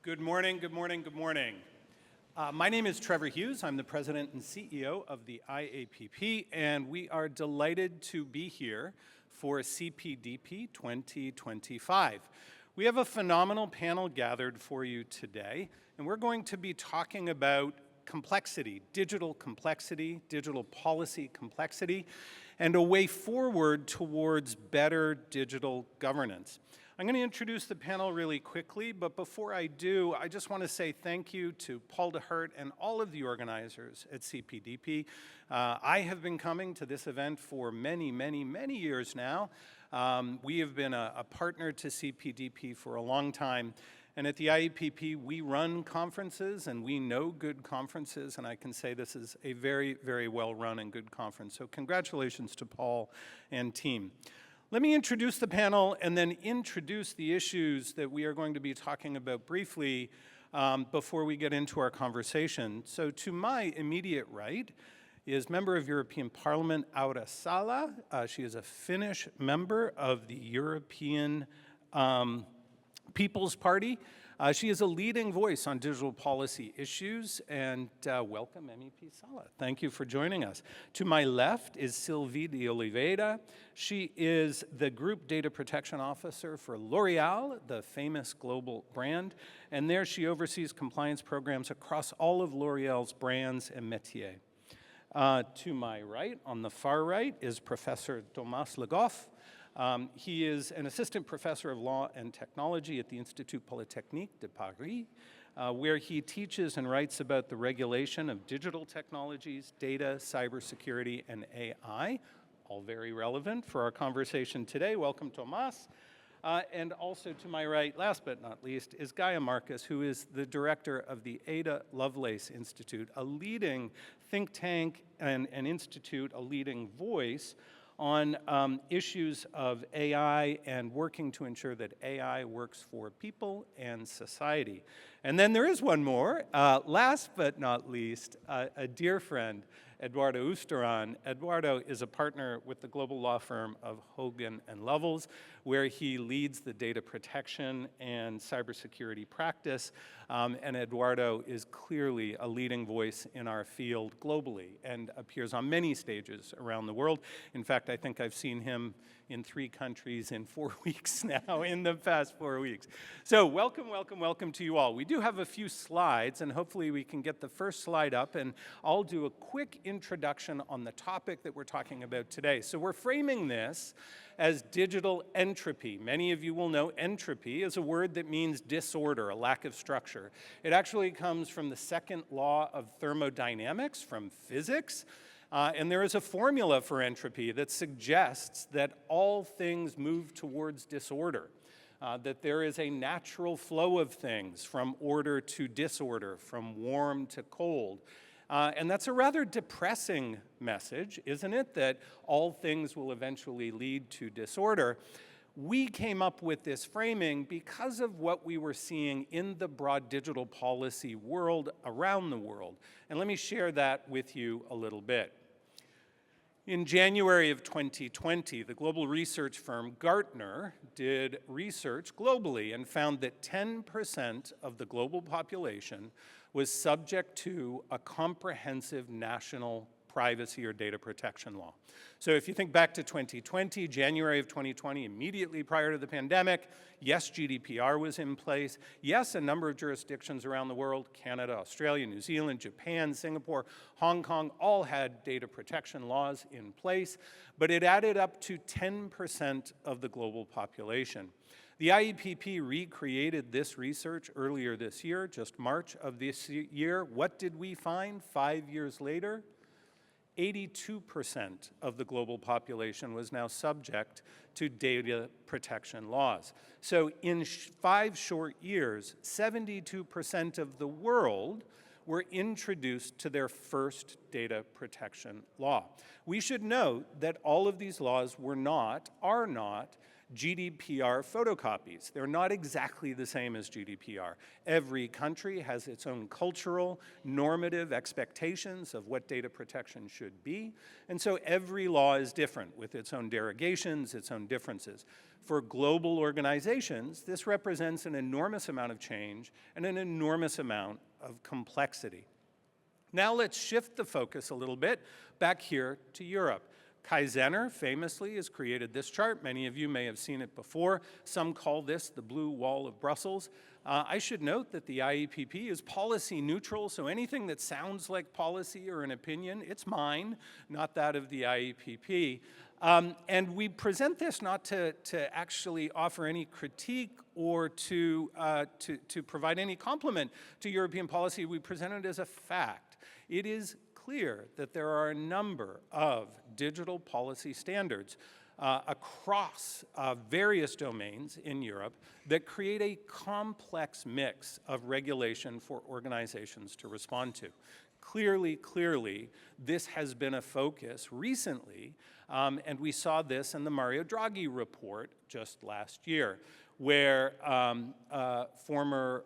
Good morning, good morning, good morning. My name is Trevor Hughes. I'm the president and CEO of the IAPP, and we are delighted to be here for CPDP 2025. We have a phenomenal panel gathered for you today, and we're going to be talking about complexity, digital policy complexity, and a way forward towards better digital governance. I'm going to introduce the panel really quickly, but before I do, I just want to say thank you to Paul DeHert and all of the organizers at CPDP. I have been coming to this event for many years now. We have been a partner to CPDP for a long time, and at the IAPP, we run conferences, and we know good conferences, and I can say this is a very well-run and good conference. So congratulations to Paul and team. Let me introduce the panel and then introduce the issues that we are going to be talking about briefly before we get into our conversation. So to my immediate right is Member of European Parliament, Aura Sala. She is a Finnish member of the European People's Party. She is a leading voice on digital policy issues, and welcome, MEP Sala. Thank you for joining us. To my left is Sylvie de Oliveira. She is the Group Data Protection Officer for L'Oréal, the famous global brand, and there she oversees compliance programs across all of L'Oréal's brands and métiers. To my right, on the far right, is Professor Thomas Le Goff. He is an assistant professor of law and technology at the Institut Polytechnique de Paris, where he teaches and writes about the regulation of digital technologies, data, cybersecurity, and AI, all very relevant for our conversation today. Welcome, Thomas. And also to my right, last but not least, is Gaia Marcus, who is the director of the Ada Lovelace Institute, a leading think tank and an institute, a leading voice on issues of AI and working to ensure that AI works for people and society. And then there is one more, last but not least, a dear friend, Eduardo Usteran. Eduardo is a partner with the global law firm of Hogan and Lovells, where he leads the data protection and cybersecurity practice. And Eduardo is clearly a leading voice in our field globally and appears on many stages around the world. In fact, I think I've seen him in 3 countries in 4 weeks now, in the past 4 weeks. So welcome to you all. We do have a few slides, and hopefully we can get the first slide up, and I'll do a quick introduction on the topic that we're talking about today. So we're framing this as digital entropy. Many of you will know entropy is a word that means disorder, a lack of structure. It actually comes from the second law of thermodynamics, from physics. And there is a formula for entropy that suggests that all things move towards disorder, that there is a natural flow of things from order to disorder, from warm to cold. And that's a rather depressing message, isn't it, that all things will eventually lead to disorder. We came up with this framing because of what we were seeing in the broad digital policy world around the world. And let me share that with you a little bit. In January of 2020, the global research firm Gartner did research globally and found that 10% of the global population was subject to a comprehensive national privacy or data protection law. So if you think back to 2020, January of 2020, immediately prior to the pandemic, yes, GDPR was in place. Yes, a number of jurisdictions around the world, Canada, Australia, New Zealand, Japan, Singapore, Hong Kong, all had data protection laws in place, but it added up to 10% of the global population. The IAPP recreated this research earlier this year, just March of this year. What did we find 5 years later? 82% of the global population was now subject to data protection laws. So in 5 short years, 72% of the world were introduced to their first data protection law. We should note that all of these laws are not GDPR photocopies. They're not exactly the same as GDPR. Every country has its own cultural, normative expectations of what data protection should be, and so every law is different with its own derogations, its own differences. For global organizations, this represents an enormous amount of change and an enormous amount of complexity. Now let's shift the focus a little bit back here to Europe. Kai Zenner famously has created this chart. Many of you may have seen it before. Some call this the blue wall of Brussels. I should note that the IEPP is policy neutral, so anything that sounds like policy or an opinion, it's mine, not that of the IEPP. And we present this not to actually offer any critique or to provide any compliment to European policy. We present it as a fact. It is clear that there are a number of digital policy standards across various domains in Europe that create a complex mix of regulation for organizations to respond to. Clearly, this has been a focus recently, and we saw this in the Mario Draghi report just last year, where former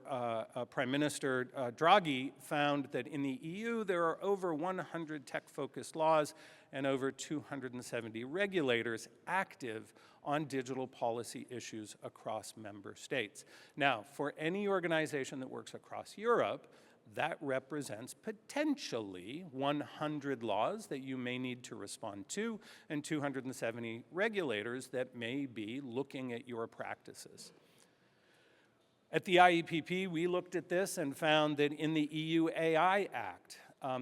Prime Minister Draghi found that in the EU there are over 100 tech-focused laws and over 270 regulators active on digital policy issues across member states. Now, for any organization that works across Europe, that represents potentially 100 laws that you may need to respond to and 270 regulators that may be looking at your practices. At the IEPP, we looked at this and found that in the EU AI Act,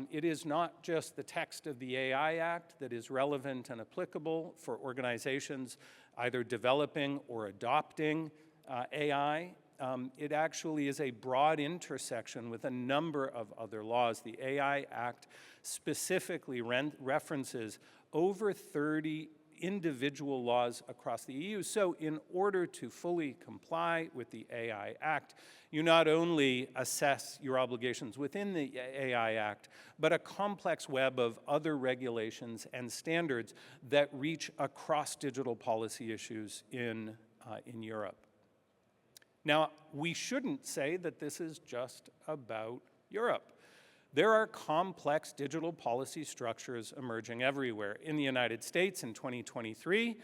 it is not just the text of the AI Act that is relevant and applicable for organizations either developing or adopting AI. It actually is a broad intersection with a number of other laws. The AI Act specifically references over 30 individual laws across the EU. So in order to fully comply with the AI Act, you not only assess your obligations within the AI Act, but a complex web of other regulations and standards that reach across digital policy issues in Europe. Now, we shouldn't say that this is just about Europe. There are complex digital policy structures emerging everywhere. In the United States in 2023,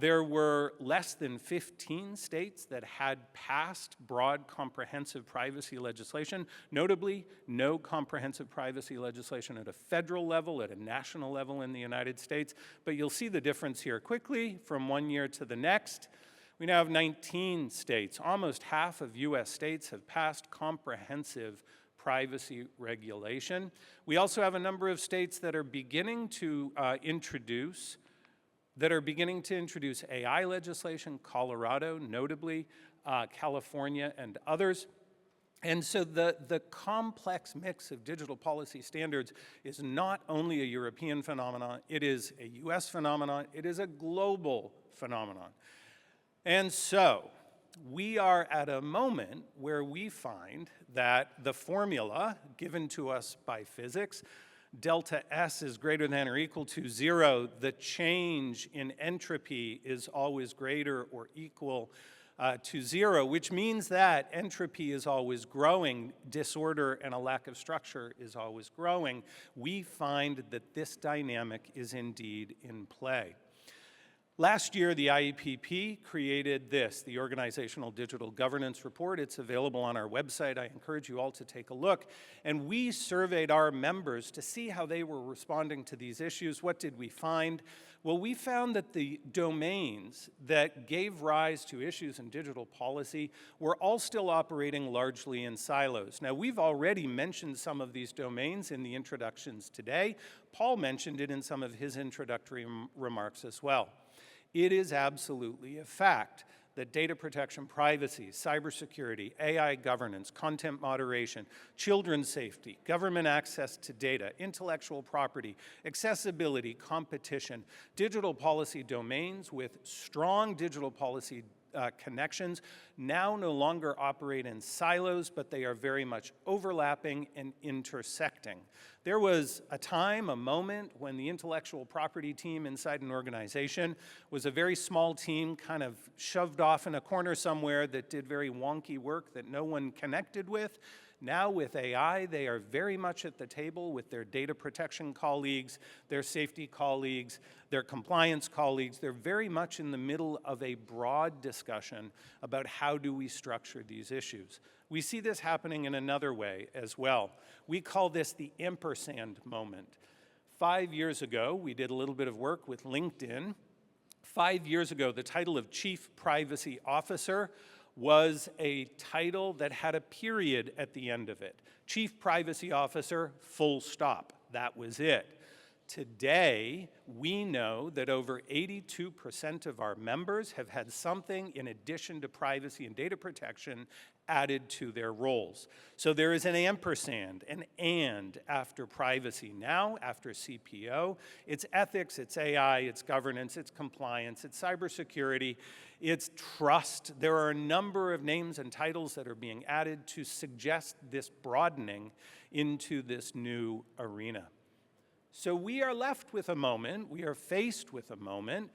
there were less than 15 states that had passed broad comprehensive privacy legislation, notably no comprehensive privacy legislation at a federal level, at a national level in the United States. But you'll see the difference here quickly from one year to the next. We now have 19 states. Almost half of US states have passed comprehensive privacy regulation. We also have a number of states that are beginning to introduce AI legislation, Colorado notably, California and others. And so the complex mix of digital policy standards is not only a European phenomenon, it is a US phenomenon, it is a global phenomenon. And so we are at a moment where we find that the formula given to us by physics, delta S is greater than or equal to 0, the change in entropy is always greater or equal to 0, which means that entropy is always growing, disorder and a lack of structure is always growing. We find that this dynamic is indeed in play. Last year, the IEPP created this, the Organizational Digital Governance Report. It's available on our website. I encourage you all to take a look. And we surveyed our members to see how they were responding to these issues. What did we find? Well, we found that the domains that gave rise to issues in digital policy were all still operating largely in silos. Now, we've already mentioned some of these domains in the introductions today. Paul mentioned it in some of his introductory remarks as well. It is absolutely a fact that data protection, privacy, cybersecurity, AI governance, content moderation, children's safety, government access to data, intellectual property, accessibility, competition, digital policy domains with strong digital policy connections now no longer operate in silos, but they are very much overlapping and intersecting. There was a time, a moment, when the intellectual property team inside an organization was a very small team kind of shoved off in a corner somewhere that did very wonky work that no one connected with. Now with AI, they are very much at the table with their data protection colleagues, their safety colleagues, their compliance colleagues. They're very much in the middle of a broad discussion about how do we structure these issues. We see this happening in another way as well. We call this the ampersand moment. 5 years ago, we did a little bit of work with LinkedIn. 5 years ago, the title of Chief Privacy Officer was a title that had a period at the end of it. Chief Privacy Officer, full stop. That was it. Today, we know that over 82% of our members have had something in addition to privacy and data protection added to their roles. So there is an ampersand, an and after privacy. Now, after CPO, it's ethics, it's AI, it's governance, it's compliance, it's cybersecurity, it's trust. There are a number of names and titles that are being added to suggest this broadening into this new arena. So we are left with a moment, we are faced with a moment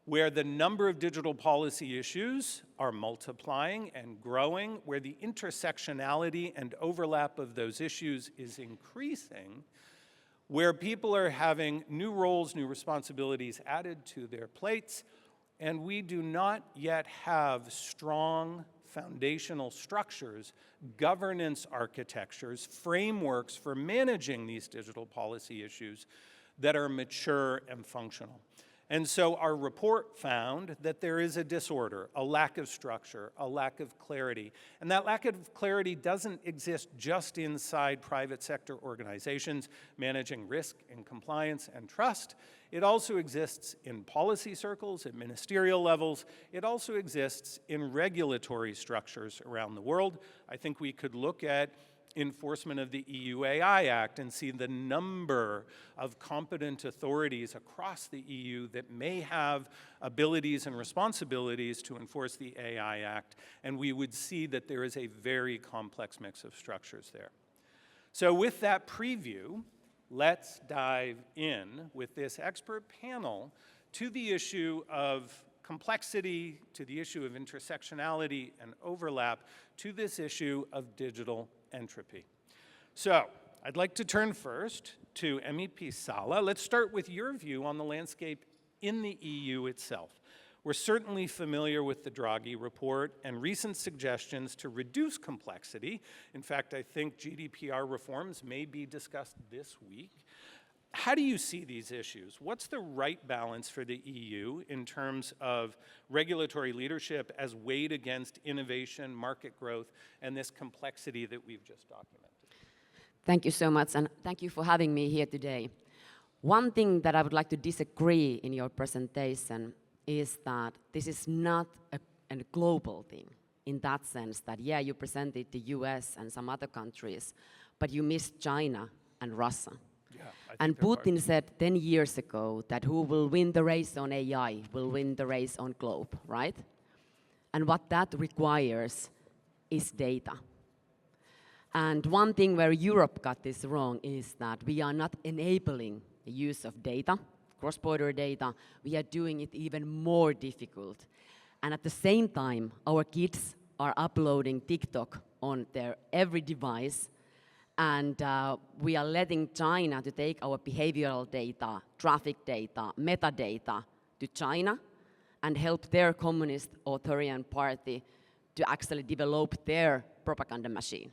where the number of digital policy issues are multiplying and growing, where the intersectionality and overlap of those issues is increasing, where people are having new roles, new responsibilities added to their plates, and we do not yet have strong foundational structures, governance architectures, frameworks for managing these digital policy issues that are mature and functional. And so our report found that there is a disorder, a lack of structure, a lack of clarity. And that lack of clarity doesn't exist just inside private sector organizations managing risk and compliance and trust. It also exists in policy circles, at ministerial levels. It also exists in regulatory structures around the world. I think we could look at enforcement of the EU AI Act and see the number of competent authorities across the EU that may have abilities and responsibilities to enforce the AI Act, and we would see that there is a very complex mix of structures there. So with that preview, let's dive in with this expert panel to the issue of complexity, to the issue of intersectionality and overlap, to this issue of digital entropy. So I'd like to turn first to MEP Sala. Let's start with your view on the landscape in the EU itself. We're certainly familiar with the Draghi report and recent suggestions to reduce complexity. In fact, I think GDPR reforms may be discussed this week. How do you see these issues? What's the right balance for the EU in terms of regulatory leadership as weighed against innovation, market growth, and this complexity that we've just documented? Thank you so much, and thank you for having me here today. One thing that I would like to disagree in your presentation is that this is not a global thing, in that sense that, yeah, you presented the US and some other countries, but you missed China and Russia. Yeah, and Putin said 10 years ago that who will win the race on AI will win the race on globe, right? And what that requires is data. And one thing where Europe got this wrong is that we are not enabling the use of data, cross-border data. We are doing it even more difficult. And at the same time, our kids are uploading TikTok on their every device, and we are letting China to take our behavioral data, traffic data, metadata to China and help their communist authoritarian party to actually develop their propaganda machine.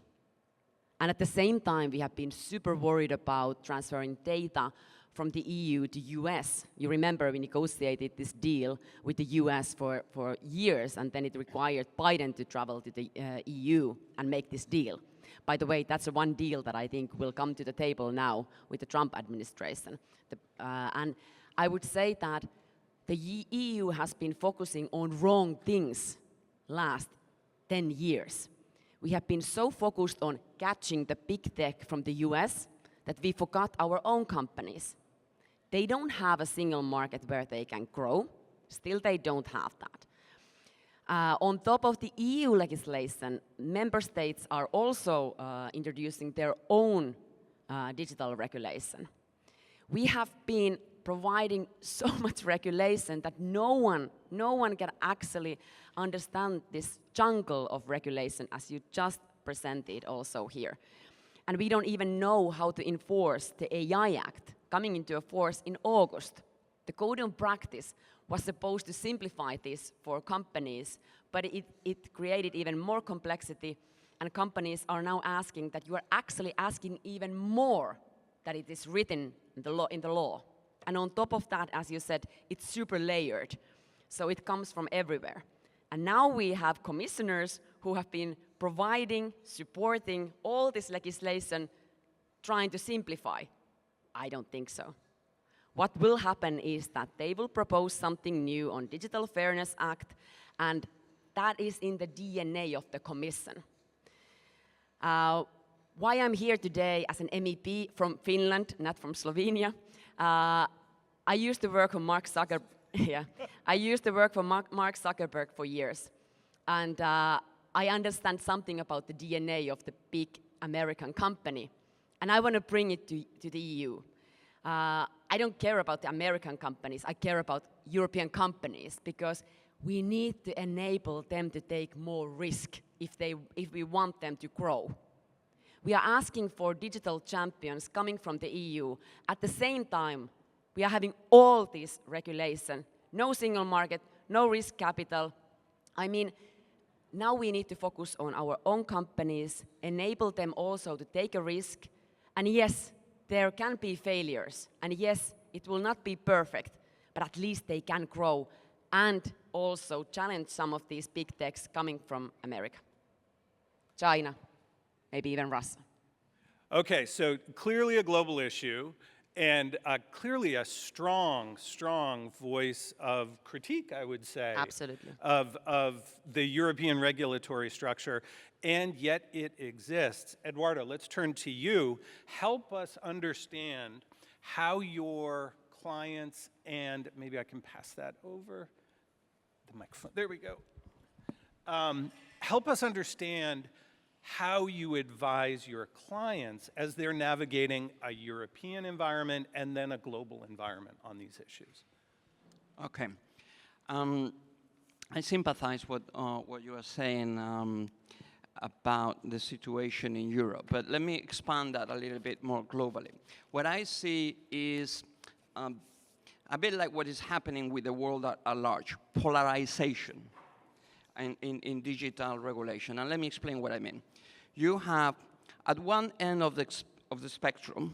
And at the same time, we have been super worried about transferring data from the EU to US. You remember we negotiated this deal with the US for years, and then it required Biden to travel to the EU and make this deal. By the way, that's the one deal that I think will come to the table now with the Trump administration. And I would say that the EU has been focusing on wrong things last 10 years. We have been so focused on catching the big tech from the US that we forgot our own companies. They don't have a single market where they can grow. Still, they don't have that. On top of the EU legislation, member states are also introducing their own digital regulation. We have been providing so much regulation that no one can actually understand this jungle of regulation as you just presented also here. And we don't even know how to enforce the AI Act coming into force in August. The Code of Practice was supposed to simplify this for companies, but it created even more complexity, and companies are now asking that you are actually asking even more that it is written in the law. And on top of that, as you said, it's super layered, so it comes from everywhere. And now we have commissioners who have been providing, supporting all this legislation, trying to simplify. I don't think so. What will happen is that they will propose something new on Digital Fairness Act, and that is in the DNA of the Commission. Why I'm here today as an MEP from Finland, not from Slovenia. I used to work for Mark Zuckerberg. Yeah, I used to work for Mark Zuckerberg for years, and I understand something about the DNA of the big American company, and I want to bring it to the EU. I don't care about the American companies, I care about European companies, because we need to enable them to take more risk if we want them to grow. We are asking for digital champions coming from the EU. At the same time, we are having all this regulation, no single market, no risk capital. I mean, now we need to focus on our own companies, enable them also to take a risk, and yes, there can be failures, and yes, it will not be perfect, but at least they can grow and also challenge some of these big techs coming from America, China, maybe even Russia. Okay, so clearly a global issue, and clearly a strong voice of critique, I would say. Absolutely. Of the European regulatory structure, and yet it exists. Eduardo, let's turn to you. Help us understand how your clients, and maybe I can pass that over the microphone. There we go. Help us understand how you advise your clients as they're navigating a European environment and then a global environment on these issues. Okay. I sympathize with what you are saying about the situation in Europe, but let me expand that a little bit more globally. What I see is a bit like what is happening with the world at large, polarization in digital regulation. And let me explain what I mean. You have, at one end of the spectrum,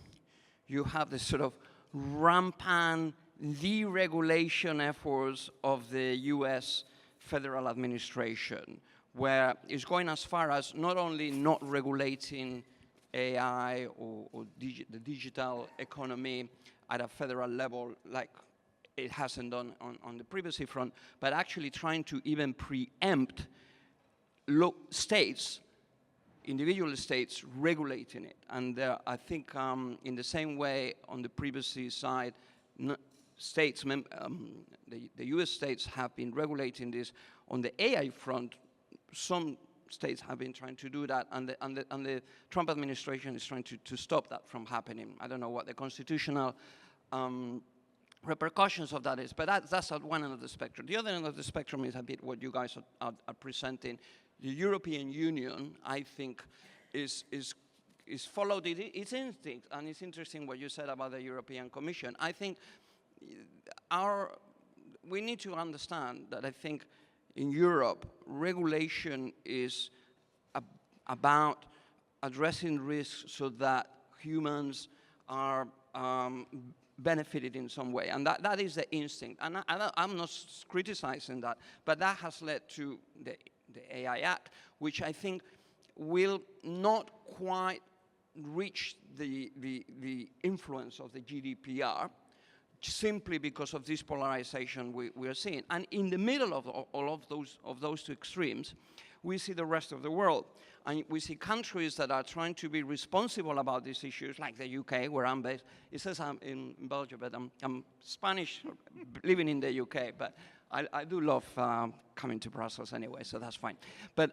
you have this sort of rampant deregulation efforts of the US federal administration, where it's going as far as not only not regulating AI or the digital economy at a federal level like it hasn't done on the privacy front, but actually trying to even preempt states, individual states regulating it. And I think in the same way on the privacy side, states, the US states have been regulating this. On the AI front, some states have been trying to do that, and the Trump administration is trying to stop that from happening. I don't know what the constitutional repercussions of that is, but that's at one end of the spectrum. The other end of the spectrum is a bit what you guys are presenting. The European Union, I think, is followed its instinct, and it's interesting what you said about the European Commission. I think we need to understand that I think in Europe, regulation is about addressing risks so that humans are benefited in some way, and that is the instinct. And I'm not criticizing that, but that has led to the AI Act, which I think will not quite reach the influence of the GDPR, simply because of this polarization we are seeing. And in the middle of all of those two extremes, we see the rest of the world. And we see countries that are trying to be responsible about these issues, like the UK, where I'm based. It says I'm in Belgium, but I'm Spanish, living in the UK. But I do love coming to Brussels anyway, so that's fine. But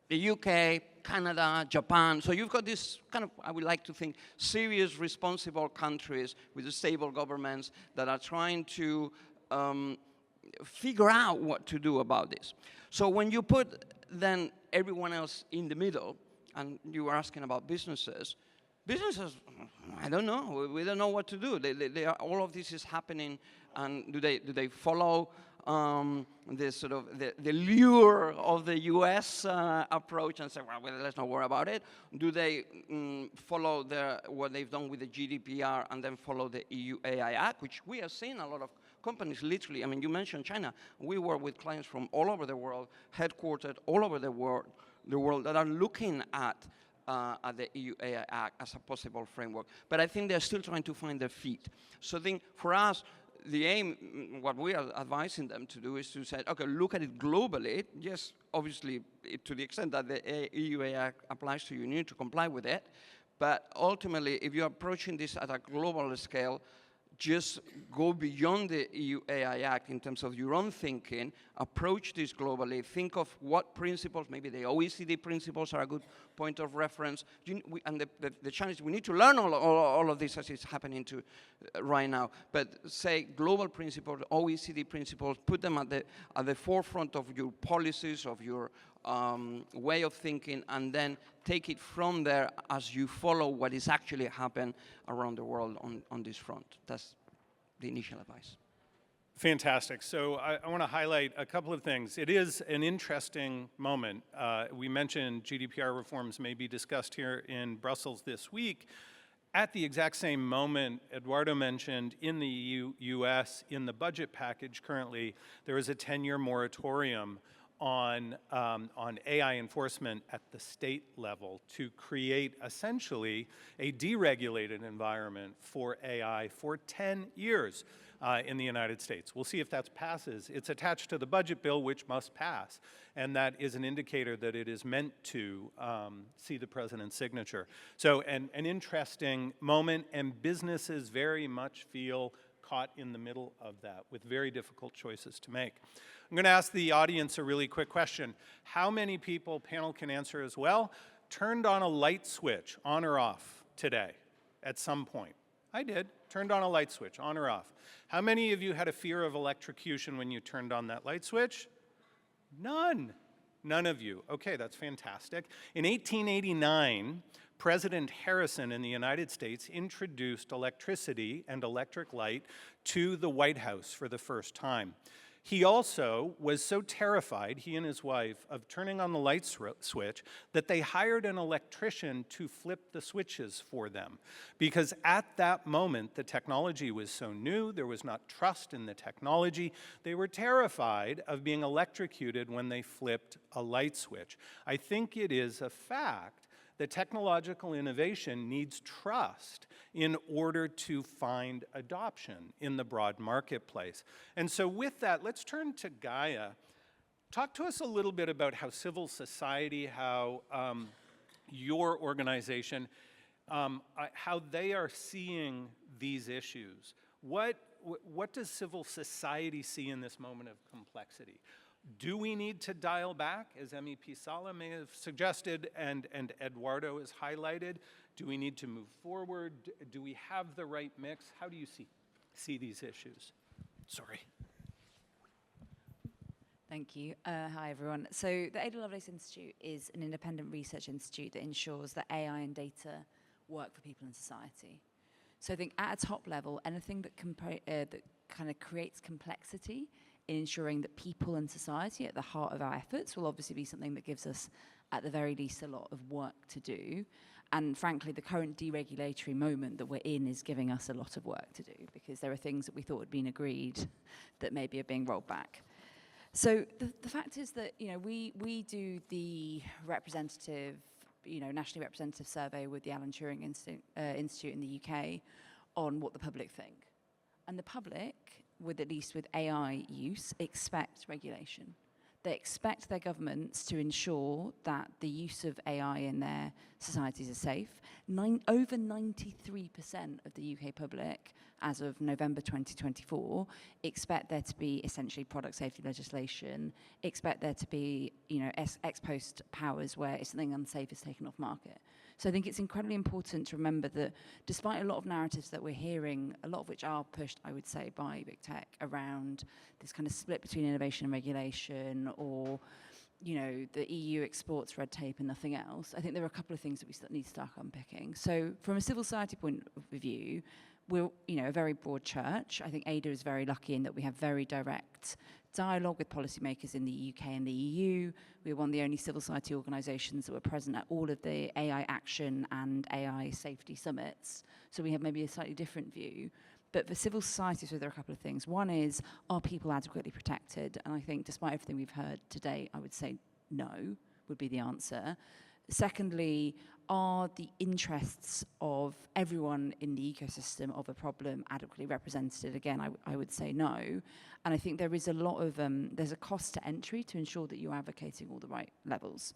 the UK, Canada, Japan, so you've got this kind of, I would like to think, serious, responsible countries with stable governments that are trying to figure out what to do about this. So when you put then everyone else in the middle, and you were asking about businesses, I don't know. We don't know what to do. All of this is happening, and do they follow the sort of the lure of the U.S. Approach and say, well, let's not worry about it? Do they follow what they've done with the GDPR and then follow the EU AI Act, which we have seen a lot of companies literally. I mean, you mentioned China. We work with clients from all over the world, headquartered all over the world that are looking at the EU AI Act as a possible framework. But I think they're still trying to find their feet. So I think for us, the aim, what we are advising them to do is to say, okay, look at it globally. Yes, obviously, to the extent that the EU AI Act applies to you, you need to comply with it. But ultimately, if you're approaching this at a global scale, just go beyond the EU AI Act in terms of your own thinking, approach this globally, think of what principles, maybe the OECD principles are a good point of reference. And the challenge, we need to learn all of this as it's happening right now. But say global principles, OECD principles, put them at the forefront of your policies, of your way of thinking, and then take it from there as you follow what is actually happening around the world on this front. That's the initial advice. Fantastic. So I want to highlight a couple of things. It is an interesting moment. We mentioned GDPR reforms may be discussed here in Brussels this week. At the exact same moment, Eduardo mentioned in the US, in the budget package currently, there is a 10-year moratorium on AI enforcement at the state level to create essentially a deregulated environment for AI for 10 years in the United States. We'll see if that passes. It's attached to the budget bill, which must pass, and that is an indicator that it is meant to see the president's signature. So an interesting moment, and businesses very much feel caught in the middle of that with very difficult choices to make. I'm going to ask the audience a really quick question. How many people, panel can answer as well, turned on a light switch on or off today at some point? I did. Turned on a light switch on or off. How many of you had a fear of electrocution when you turned on that light switch? None. None of you. Okay, that's fantastic. In 1889, President Harrison in the United States introduced electricity and electric light to the White House for the first time. He also was so terrified, he and his wife, of turning on the light switch that they hired an electrician to flip the switches for them. Because at that moment, the technology was so new, there was not trust in the technology. They were terrified of being electrocuted when they flipped a light switch. I think it is a fact that technological innovation needs trust in order to find adoption in the broad marketplace. And so with that, let's turn to Gaia. Talk to us a little bit about how civil society, how your organization, how they are seeing these issues. What does civil society see in this moment of complexity? Do we need to dial back, as MEP Sala may have suggested and Eduardo has highlighted? Do we need to move forward? Do we have the right mix? How do you see these issues? Sorry. Thank you. Hi, everyone. So the Ada Lovelace Institute is an independent research institute that ensures that AI and data work for people in society. So I think at a top level, anything that kind of creates complexity in ensuring that people and society at the heart of our efforts will obviously be something that gives us, at the very least, a lot of work to do. And frankly, the current deregulatory moment that we're in is giving us a lot of work to do, because there are things that we thought had been agreed that maybe are being rolled back. So the fact is that, we do the representative, nationally representative survey with the Alan Turing Institute in the UK on what the public think. And the public, at least with AI use, expect regulation. They expect their governments to ensure that the use of AI in their societies is safe. Over 93% of the UK public, as of November 2024, expect there to be essentially product safety legislation, expect there to be, you know, ex post powers where if something unsafe is taken off market. So I think it's incredibly important to remember that despite a lot of narratives that we're hearing, a lot of which are pushed, I would say, by big tech around this kind of split between innovation and regulation, or, you know, the EU exports red tape and nothing else, I think there are a couple of things that we still need to start unpicking. So from a civil society point of view, we're, you know, a very broad church. I think ADA is very lucky in that we have very direct dialogue with policymakers in the UK and the EU. We're one of the only civil society organisations that were present at all of the AI Action and AI Safety Summits. So we have maybe a slightly different view. But for civil society, so there are a couple of things. One is, are people adequately protected? And I think despite everything we've heard today, I would say no would be the answer. Secondly, are the interests of everyone in the ecosystem of a problem adequately represented? Again, I would say no. And I think there is a lot of, there's a cost to entry to ensure that you're advocating all the right levels.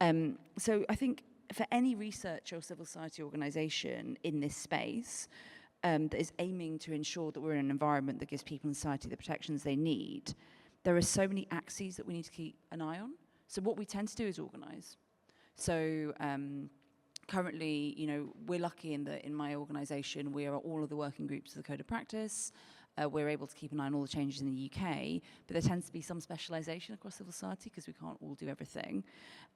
So I think for any research or civil society organisation in this space that is aiming to ensure that we're in an environment that gives people in society the protections they need, there are so many axes that we need to keep an eye on. So what we tend to do is organise. So currently, you know, we're lucky in that in my organisation, we are all of the working groups of the Code of Practice. We're able to keep an eye on all the changes in the UK, but there tends to be some specialisation across civil society because we can't all do everything.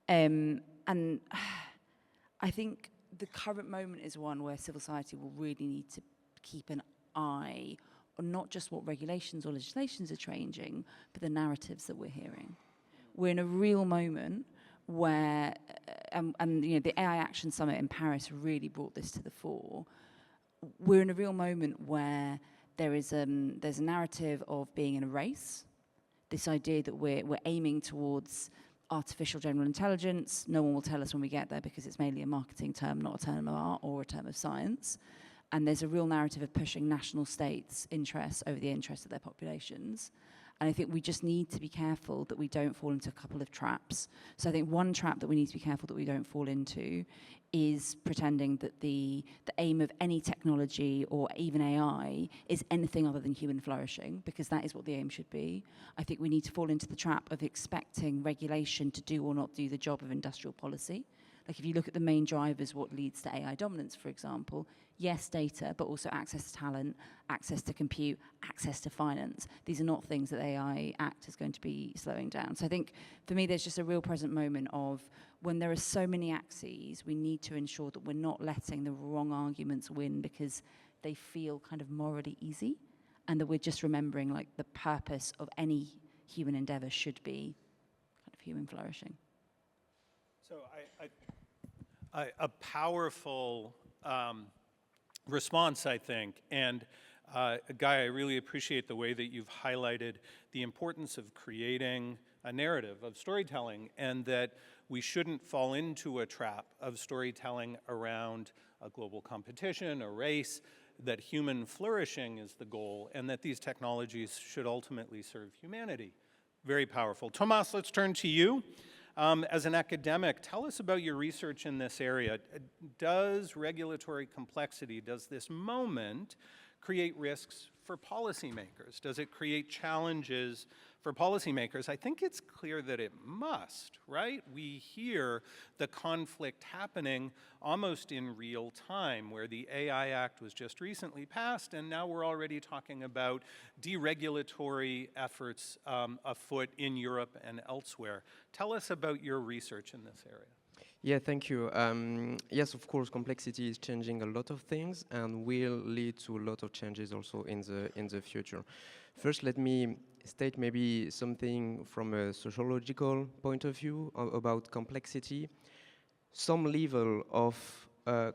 And I think the current moment is one where civil society will really need to keep an eye on not just what regulations or legislations are changing, but the narratives that we're hearing. We're in a real moment where, and you know, the AI Action Summit in Paris really brought this to the fore. We're in a real moment where there's a narrative of being in a race, this idea that we're aiming towards artificial general intelligence. No one will tell us when we get there because it's mainly a marketing term, not a term of art or a term of science. And there's a real narrative of pushing national states' interests over the interests of their populations. And I think we just need to be careful that we don't fall into a couple of traps. So I think one trap that we need to be careful that we don't fall into is pretending that the aim of any technology or even AI is anything other than human flourishing, because that is what the aim should be. I think we need to fall into the trap of expecting regulation to do or not do the job of industrial policy. Like if you look at the main drivers, what leads to AI dominance, for example, yes, data, but also access to talent, access to compute, access to finance. These are not things that the AI Act is going to be slowing down. So I think for me, there's just a real present moment of when there are so many axes, we need to ensure that we're not letting the wrong arguments win because they feel kind of morally easy, and that we're just remembering like the purpose of any human endeavor should be kind of human flourishing. So a powerful response, I think, and Guy, I really appreciate the way that you've highlighted the importance of creating a narrative of storytelling, and that we shouldn't fall into a trap of storytelling around a global competition, a race, that human flourishing is the goal, and that these technologies should ultimately serve humanity. Very powerful. Tomas, let's turn to you. As an academic, tell us about your research in this area. Does regulatory complexity, does this moment create risks for policymakers? Does it create challenges for policymakers? I think it's clear that it must, right? We hear the conflict happening almost in real time, where the AI Act was just recently passed, and now we're already talking about deregulatory efforts afoot in Europe and elsewhere. Tell us about your research in this area. Yeah, thank you. Yes, of course, complexity is changing a lot of things and will lead to a lot of changes also in the future. First, let me state maybe something from a sociological point of view about complexity. Some level of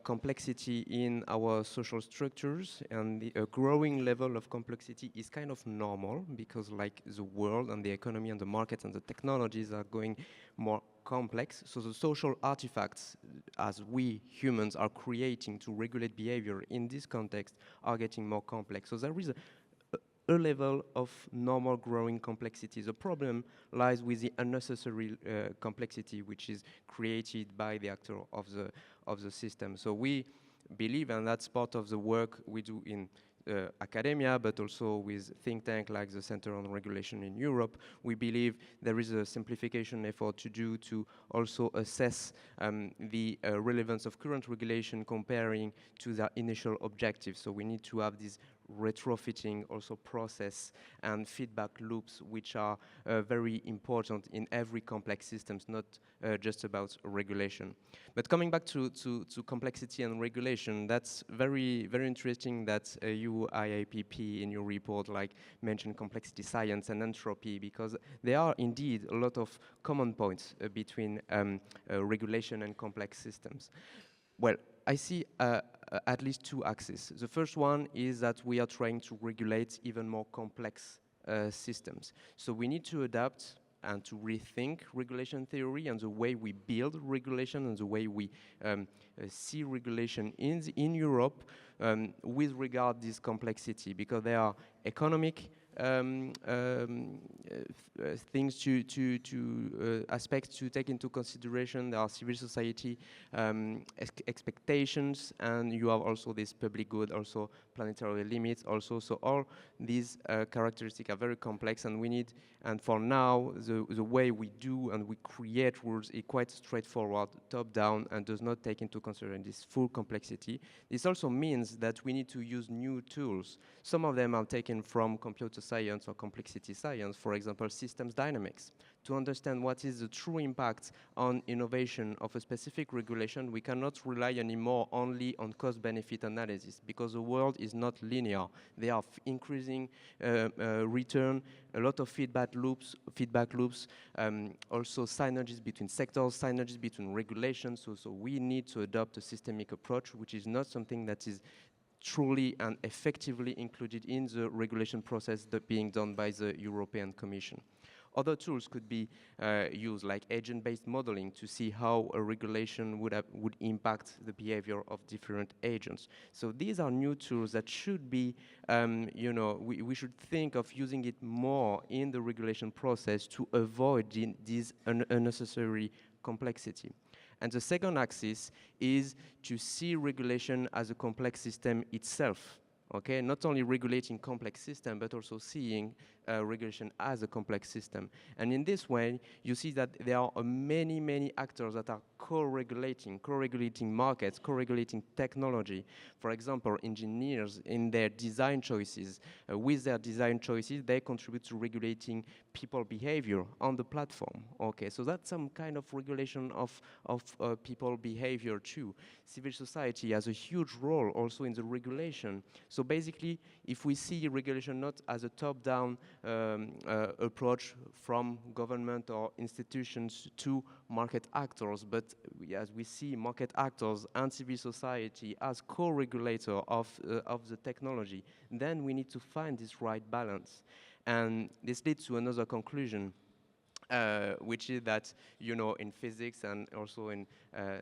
complexity in our social structures and a growing level of complexity is kind of normal, because like the world and the economy and the markets and the technologies are going more complex. So the social artifacts as we humans are creating to regulate behavior in this context are getting more complex. So there is a level of normal growing complexity. The problem lies with the unnecessary complexity which is created by the actor of the system. So we believe, and that's part of the work we do in academia, but also with think tank like the Center on Regulation in Europe, we believe there is a simplification effort to do to also assess the relevance of current regulation comparing to their initial objectives. So we need to have this retrofitting also process and feedback loops which are very important in every complex systems, not just about regulation. But coming back to complexity and regulation, that's very interesting that you IAPP in your report mentioned complexity science and entropy, because there are indeed a lot of common points between regulation and complex systems. Well, I see at least two axes. The first one is that we are trying to regulate even more complex systems. So we need to adapt and to rethink regulation theory and the way we build regulation and the way we see regulation in Europe with regard to this complexity, because there are economic things aspects to take into consideration. There are civil society expectations, and you have also this public good, also planetary limits also. So all these characteristics are very complex, and we need, and for now, the way we do and we create rules is quite straightforward, top down, and does not take into consideration this full complexity. This also means that we need to use new tools. Some of them are taken from computer science or complexity science, for example, systems dynamics. To understand what is the true impact on innovation of a specific regulation, we cannot rely anymore only on cost-benefit analysis, because the world is not linear. There are increasing return, a lot of feedback loops, also synergies between sectors, synergies between regulations. So we need to adopt a systemic approach, which is not something that is truly and effectively included in the regulation process that being done by the European Commission. Other tools could be used, like agent-based modeling, to see how a regulation would impact the behavior of different agents. So these are new tools that should be, we should think of using it more in the regulation process to avoid this unnecessary complexity. And the second axis is to see regulation as a complex system itself. Okay, not only regulating complex system, but also seeing regulation as a complex system. And in this way, you see that there are many actors that are co-regulating markets, co-regulating technology. For example, engineers in their design choices, with their design choices, they contribute to regulating people behavior on the platform. Okay, so that's some kind of regulation of people behavior too. Civil society has a huge role also in the regulation. So basically, if we see regulation not as a top-down approach from government or institutions to market actors, but as we see market actors and civil society as co-regulator of the technology, then we need to find this right balance. And this leads to another conclusion, which is that, in physics and also in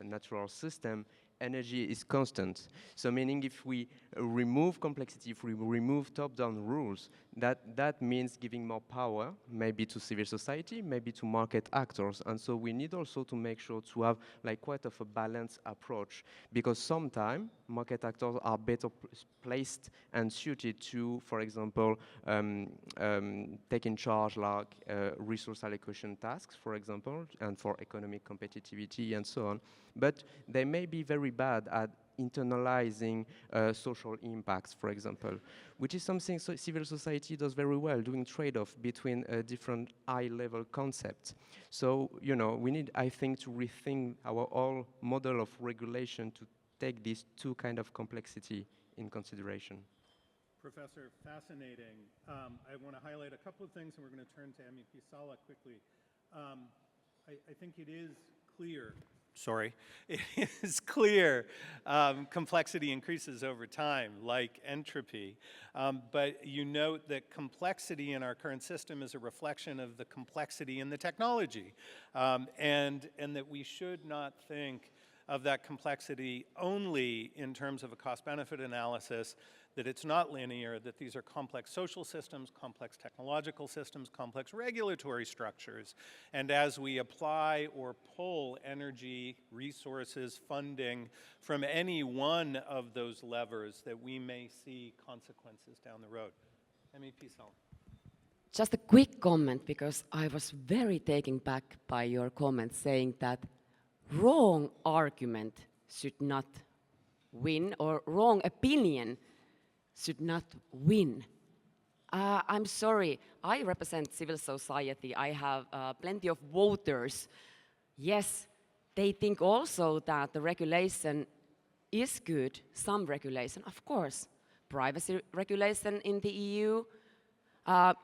natural system, energy is constant. So meaning if we remove complexity, if we remove top-down rules, that means giving more power, maybe to civil society, maybe to market actors. And so we need also to make sure to have quite of a balanced approach, because sometimes market actors are better placed and suited to, for example, take in charge resource allocation tasks, for example, and for economic competitivity and so on. But they may be very bad at internalizing social impacts, for example, which is something civil society does very well, doing trade-off between different high-level concepts. So, we need, I think, to rethink our whole model of regulation to take these two kind of complexity in consideration. Professor, fascinating. I want to highlight a couple of things, and we're going to turn to MEP Sala quickly. I think it is clear, it is clear complexity increases over time, like entropy. But you note that complexity in our current system is a reflection of the complexity in the technology, and that we should not think of that complexity only in terms of a cost-benefit analysis, that it's not linear, that these are complex social systems, complex technological systems, complex regulatory structures. And as we apply or pull energy, resources, funding from any one of those levers, that we may see consequences down the road. MEP Sala. Just a quick comment, because I was very taken back by your comment saying that wrong argument should not win, or wrong opinion should not win. I'm sorry, I represent civil society. I have plenty of voters. Yes, they think also that the regulation is good, some regulation, of course. Privacy regulation in the EU.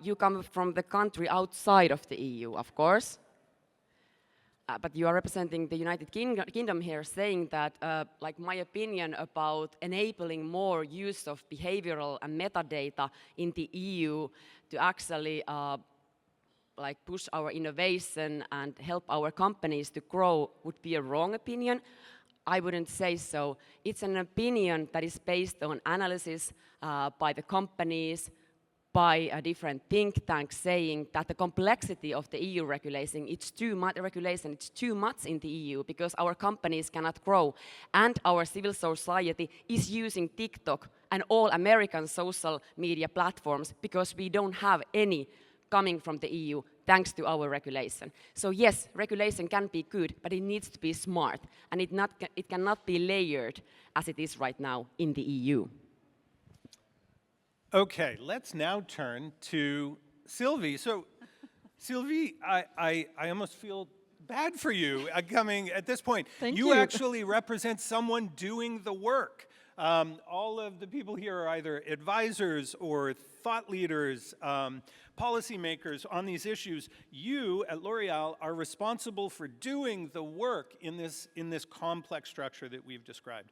You come from the country outside of the EU, of course. But you are representing the United Kingdom here, saying that, like, my opinion about enabling more use of behavioral and metadata in the EU to actually like push our innovation and help our companies to grow would be a wrong opinion. I wouldn't say so. It's an opinion that is based on analysis by the companies, by a different think tank, saying that the complexity of the EU regulation, it's too much in the EU because our companies cannot grow. And our civil society is using TikTok and all American social media platforms because we don't have any coming from the EU thanks to our regulation. So yes, regulation can be good, but it needs to be smart, and it cannot be layered as it is right now in the EU. Okay, let's now turn to Sylvie. So, Sylvie, I almost feel bad for you coming at this point. Thank you you. actually represent someone doing the work. All of the people here are either advisors or thought leaders, policymakers on these issues. You at L'Oréal are responsible for doing the work in this complex structure that we've described.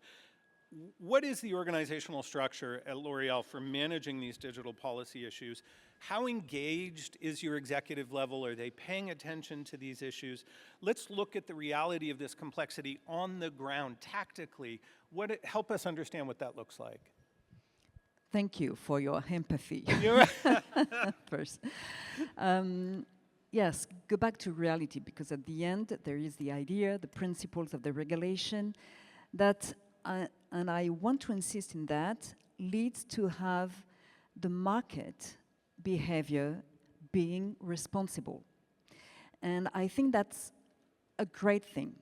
What is the organizational structure at L'Oréal for managing these digital policy issues? How engaged is your executive level? Are they paying attention to these issues? Let's look at the reality of this complexity on the ground, tactically. Help us understand what that looks like. Thank you for your empathy. First. Yes, go back to reality, because at the end there is the idea, the principles of the regulation that, and I want to insist in that, leads to have the market behavior being responsible. And I think that's a great thing.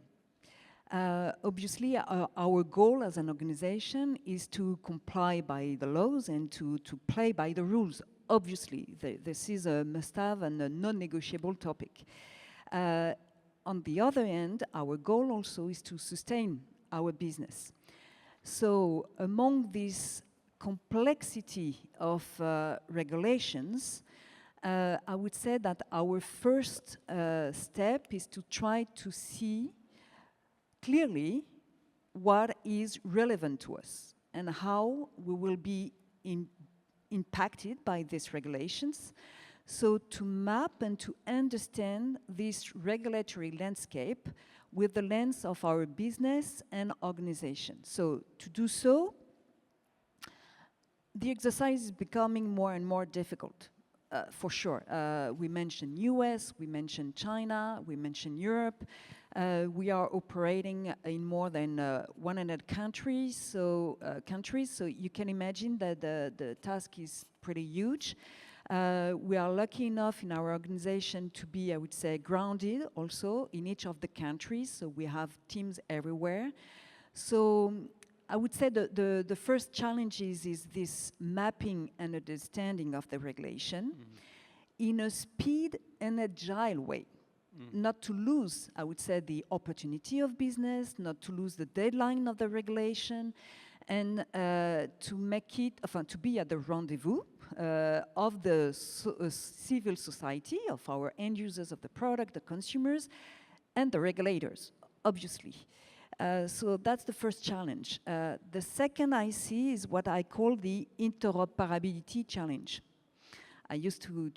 Obviously, our goal as an organization is to comply by the laws and to play by the rules. Obviously, this is a must-have and a non-negotiable topic. On the other hand, our goal also is to sustain our business. So among this complexity of regulations, I would say that our first step is to try to see clearly what is relevant to us and how we will be impacted by these regulations. So to map and to understand this regulatory landscape with the lens of our business and organization. So to do so, the exercise is becoming more and more difficult, for sure. We mentioned US, we mentioned China, we mentioned Europe. We are operating in more than 100 countries, so you can imagine that the task is pretty huge. We are lucky enough in our organization to be, I would say, grounded also in each of the countries, so we have teams everywhere. So I would say the first challenge is this mapping and understanding of the regulation in a speed and agile way. Not to lose, I would say, the opportunity of business, not to lose the deadline of the regulation, and to make it, to be at the rendezvous of the civil society, of our end users of the product, the consumers, and the regulators, obviously. So that's the first challenge. The second I see is what I call the interoperability challenge. I used to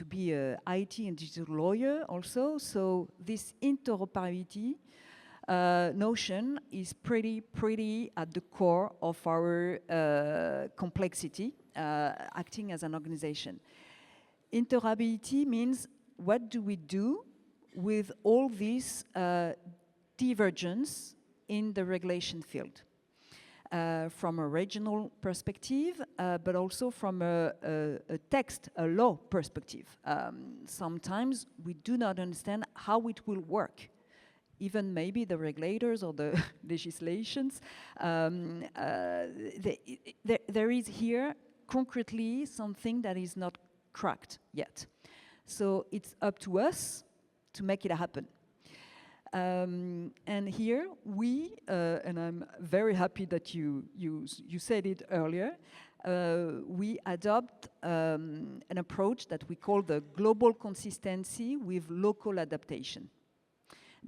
be an IT and digital lawyer also, so this interoperability notion is pretty at the core of our complexity, acting as an organization. Interoperability means what do we do with all this divergence in the regulation field? From a regional perspective, but also from a law perspective. Sometimes we do not understand how it will work. Even maybe the regulators or the legislations, there is here concretely something that is not cracked yet. So it's up to us to make it happen. And here we, and I'm very happy that you said it earlier, we adopt an approach that we call the global consistency with local adaptation.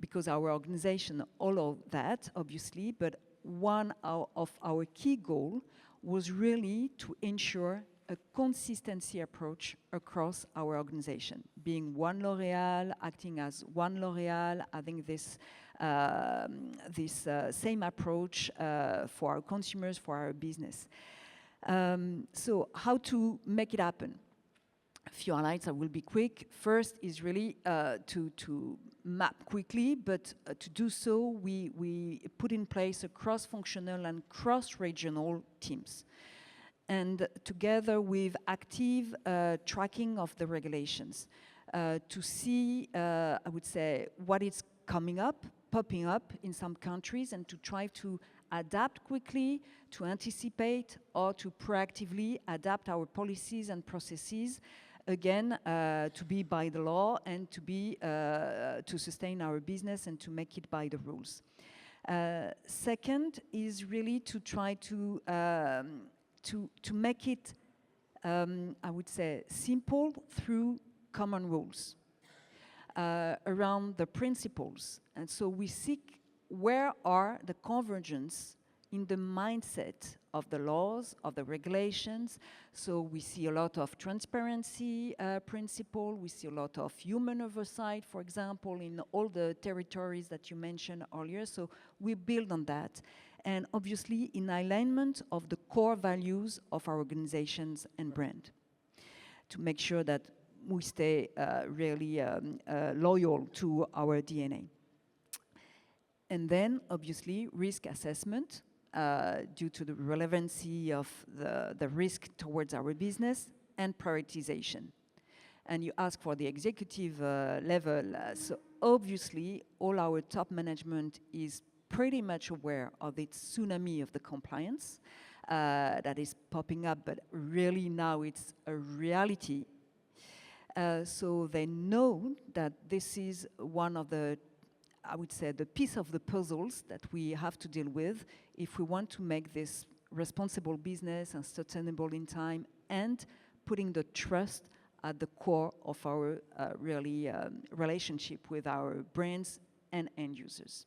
Because our organization, all of that, obviously, but one of our key goals was really to ensure a consistency approach across our organization, being one L'Oréal, acting as one L'Oréal, having this same approach for our consumers, for our business. So how to make it happen? A few highlights, I will be quick. First is really to map quickly, but to do so, we put in place a cross-functional and cross-regional teams. And together with active tracking of the regulations, to see, I would say, what is coming up, popping up in some countries, and to try to adapt quickly, to anticipate, or to proactively adapt our policies and processes, again, to be by the law and to be to sustain our business and to make it by the rules. Second is really to try to make it, I would say, simple through common rules around the principles. And so we seek where are the convergence in the mindset of the laws, of the regulations. So we see a lot of transparency principle, we see a lot of human oversight, for example, in all the territories that you mentioned earlier. So we build on that. And obviously in alignment of the core values of our organizations and brand, to make sure that we stay really loyal to our DNA. And then, obviously, risk assessment, due to the relevancy of the risk towards our business, and prioritization. And you ask for the executive level, so obviously all our top management is pretty much aware of the tsunami of the compliance that is popping up, but really now it's a reality. So they know that this is one of the, I would say, the piece of the puzzles that we have to deal with if we want to make this responsible business and sustainable in time, and putting the trust at the core of our really relationship with our brands and end users.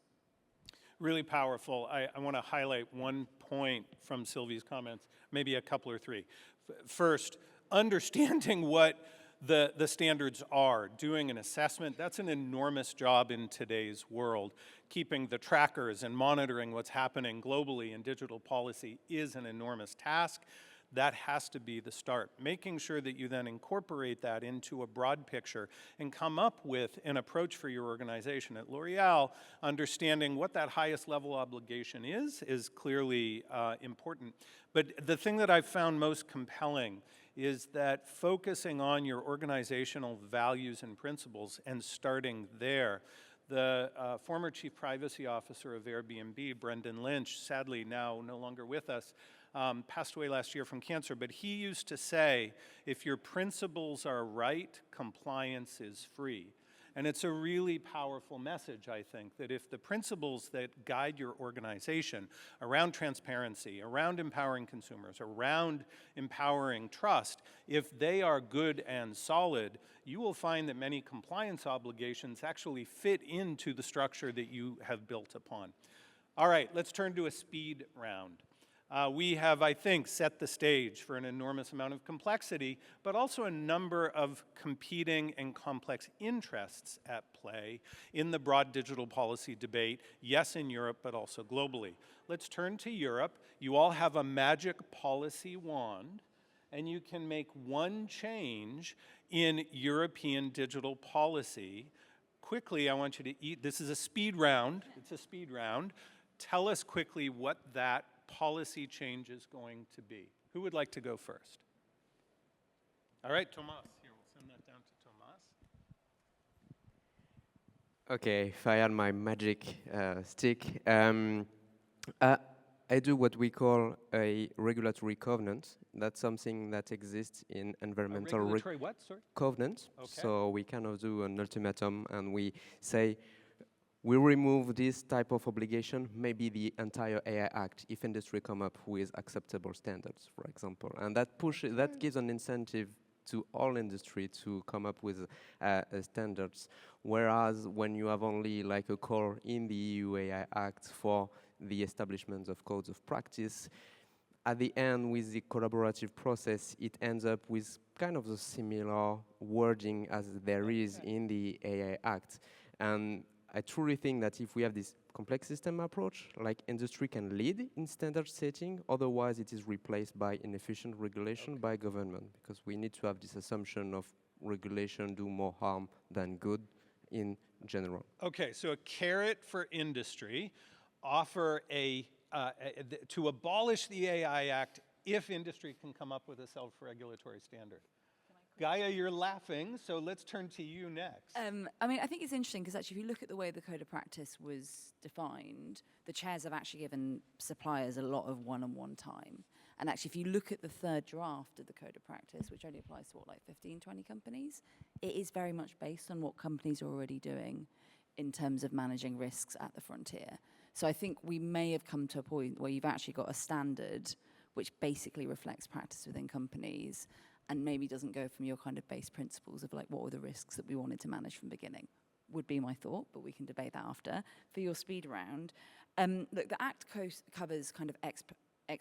Really powerful. I want to highlight one point from Sylvie's comments, maybe a couple or three. First, understanding what the standards are, doing an assessment, that's an enormous job in today's world. Keeping the trackers and monitoring what's happening globally in digital policy is an enormous task. That has to be the start. Making sure that you then incorporate that into a broad picture and come up with an approach for your organization. At L'Oréal, understanding what that highest level obligation is clearly important. But the thing that I've found most compelling is that focusing on your organizational values and principles and starting there. The former chief privacy officer of Airbnb, Brendan Lynch, sadly now no longer with us, passed away last year from cancer, but he used to say, if your principles are right, compliance is free. And it's a really powerful message, I think, that if the principles that guide your organization around transparency, around empowering consumers, around empowering trust, if they are good and solid, you will find that many compliance obligations actually fit into the structure that you have built upon. All right, let's turn to a speed round. We have, I think, set the stage for an enormous amount of complexity, but also a number of competing and complex interests at play in the broad digital policy debate, yes, in Europe, but also globally. Let's turn to Europe. You all have a magic policy wand, and you can make one change in European digital policy. Quickly, I want you to this is a speed round. It's a speed round. Tell us quickly what that policy change is going to be. Who would like to go first? All right, Tomas. Here, we'll send that down to Tomas. Okay, if I had my magic stick, I do what we call a regulatory covenant. That's something that exists in environmental regulatory what, sorry? Covenant. Okay. So we kind of do an ultimatum and we say, we remove this type of obligation, maybe the entire AI Act, if industry come up with acceptable standards, for example. And that that gives an incentive to all industry to come up with standards. Whereas when you have only like a call in the EU AI Act for the establishment of codes of practice, at the end with the collaborative process, it ends up with kind of the similar wording as there is in the AI Act. And I truly think that if we have this complex system approach, like industry can lead in standard setting, otherwise it is replaced by inefficient regulation by government, because we need to have this assumption of regulation do more harm than good in general. Okay, so a carrot for industry, offer to abolish the AI Act if industry can come up with a self-regulatory standard. Gaia, you're laughing, so let's turn to you next. I mean, I think it's interesting because actually if you look at the way the code of practice was defined, the chairs have actually given suppliers a lot of one-on-one time. And actually if you look at the third draft of the code of practice, which only applies to what, like 15, 20 companies, it is very much based on what companies are already doing in terms of managing risks at the frontier. So I think we may have come to a point where you've actually got a standard which basically reflects practice within companies and maybe doesn't go from your kind of base principles of like what were the risks that we wanted to manage from the beginning, would be my thought, but we can debate that after. For your speed round, look, the Act covers kind of ex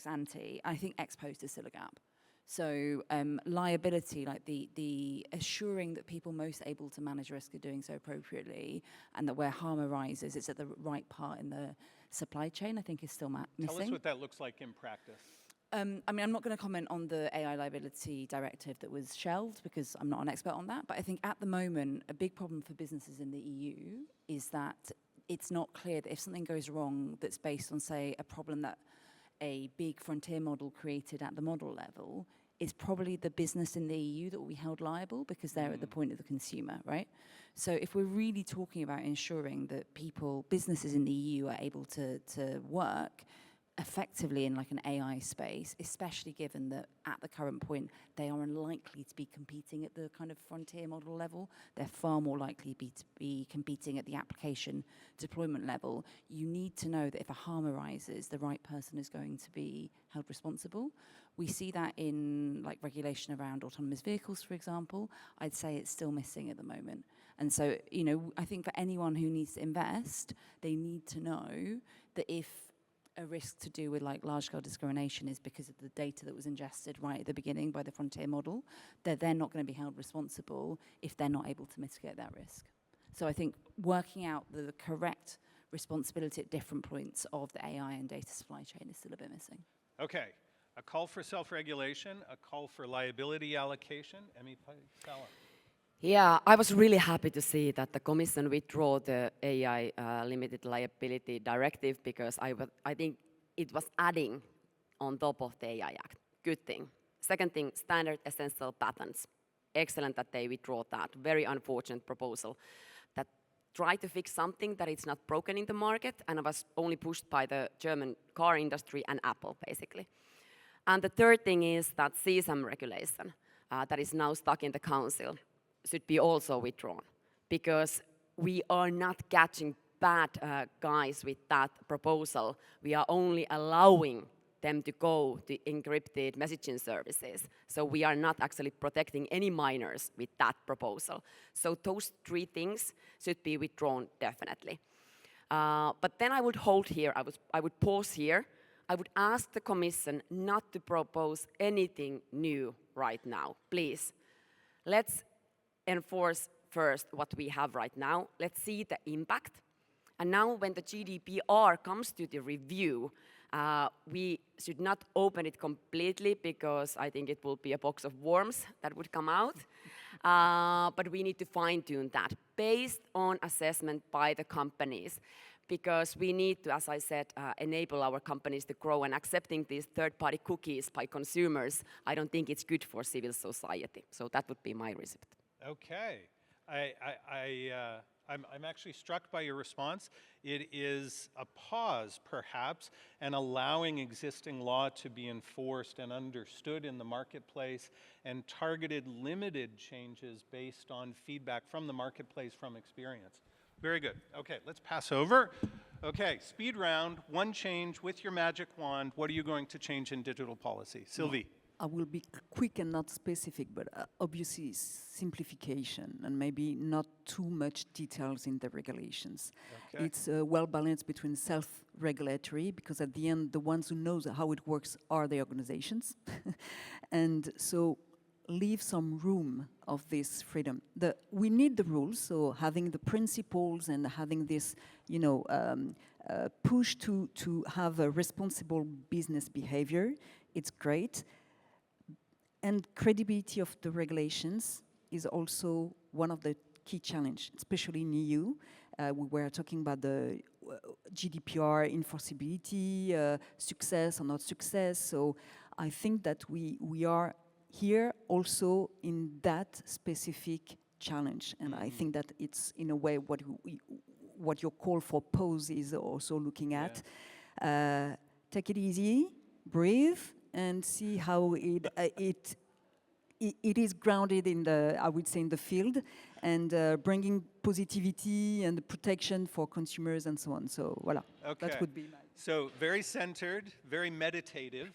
ante. I think ex post is still a gap. So liability, like the assuring that people most able to manage risk are doing so appropriately, and that where harm arises, it's at the right part in the supply chain, I think is still missing. Tell us what that looks like in practice. I mean, I'm not going to comment on the AI liability directive that was shelved because I'm not an expert on that. But I think at the moment, a big problem for businesses in the EU is that it's not clear that if something goes wrong that's based on, say, a problem that a big frontier model created at the model level, is probably the business in the EU that will be held liable because they're at the point of the consumer, right? So if we're really talking about ensuring that businesses in the EU are able to work effectively in like an AI space, especially given that at the current point they are unlikely to be competing at the kind of frontier model level. They're far more likely to be competing at the application deployment level. You need to know that if a harm arises, the right person is going to be held responsible. We see that in like regulation around autonomous vehicles, for example. I'd say it's still missing at the moment. And so, you know, I think for anyone who needs to invest, they need to know that if a risk to do with like large-scale discrimination is because of the data that was ingested right at the beginning by the frontier model, that they're not going to be held responsible if they're not able to mitigate that risk. So I think working out the correct responsibility at different points of the AI and data supply chain is still a bit missing. Okay, a call for self-regulation, a call for liability allocation. Emmy Sala. Yeah, I was really happy to see that the Commission withdrew the AI limited liability directive because I think it was adding on top of the AI Act. Good thing. Second thing, standard essential patents. Excellent that they withdrew that. Very unfortunate proposal that tried to fix something that is not broken in the market and was only pushed by the German car industry and Apple, basically. And the third thing is that CSAM regulation that is now stuck in the council should be also withdrawn, because we are not catching bad guys with that proposal. We are only allowing them to go to encrypted messaging services. So we are not actually protecting any minors with that proposal. So those three things should be withdrawn definitely. But then I would hold here, I would pause here I would ask the Commission not to propose anything new right now, please. Let's enforce first what we have right now. Let's see the impact. And now when the GDPR comes to the review, we should not open it completely because I think it will be a box of worms that would come out. But we need to fine-tune that based on assessment by the companies, because we need to, as I said, enable our companies to grow, and accepting these third-party cookies by consumers, I don't think it's good for civil society. So that would be my recipe. Okay. I'm actually struck by your response. It is a pause, perhaps, and allowing existing law to be enforced and understood in the marketplace, and targeted, limited changes based on feedback from the marketplace, from experience. Very good. Okay, let's pass over. Okay, speed round, one change with your magic wand. What are you going to change in digital policy? Sylvie. I will be quick and not specific, but obviously simplification and maybe not too much details in the regulations. Okay. It's well balanced between self-regulatory, because at the end, the ones who knows how it works are the organizations. And so leave some room of this freedom. We need the rules, so having the principles and having this, push to have a responsible business behavior, it's great. And credibility of the regulations is also one of the key challenges, especially in EU. We were talking about the GDPR enforceability, success or not success. So I think that we are here also in that specific challenge. And I think that it's in a way what your call for pause is also looking at. Take it easy, breathe, and see how it is grounded in the, I would say, in the field, and bringing positivity and protection for consumers and so on. So voilà, that would be my... So very centered, very meditative.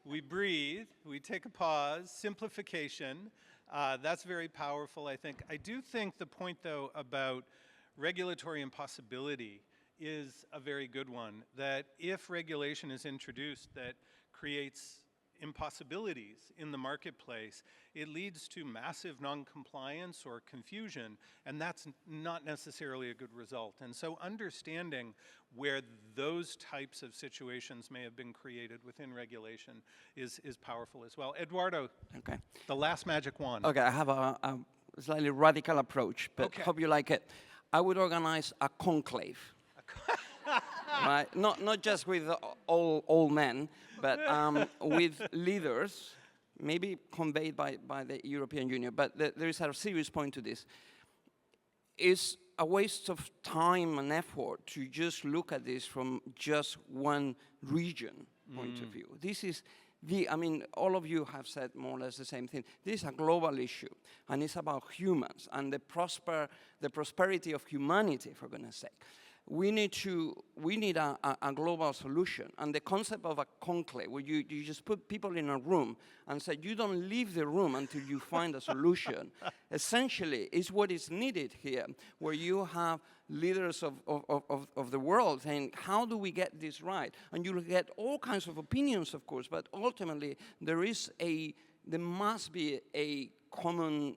We breathe, we take a pause, simplification. That's very powerful, I think. I do think the point, though, about regulatory impossibility is a very good one, that if regulation is introduced that creates impossibilities in the marketplace, it leads to massive non-compliance or confusion, and that's not necessarily a good result. And so understanding where those types of situations may have been created within regulation is powerful as well. Eduardo, Okay. the last magic wand. Okay, I have a slightly radical approach, but hope you like it. I would organize a conclave. Right? Not just with all men, but with leaders, maybe conveyed by the European Union. But there is a serious point to this. It's a waste of time and effort to just look at this from just one region point of view. This is I mean, all of you have said more or less the same thing. This is a global issue, and it's about humans and the prosperity of humanity, for goodness sake. We need a global solution, and the concept of a conclave, where you just put people in a room and say you don't leave the room until you find a solution, essentially is what is needed here, where you have leaders of the world saying, how do we get this right? And you'll get all kinds of opinions, of course, but ultimately there must be a common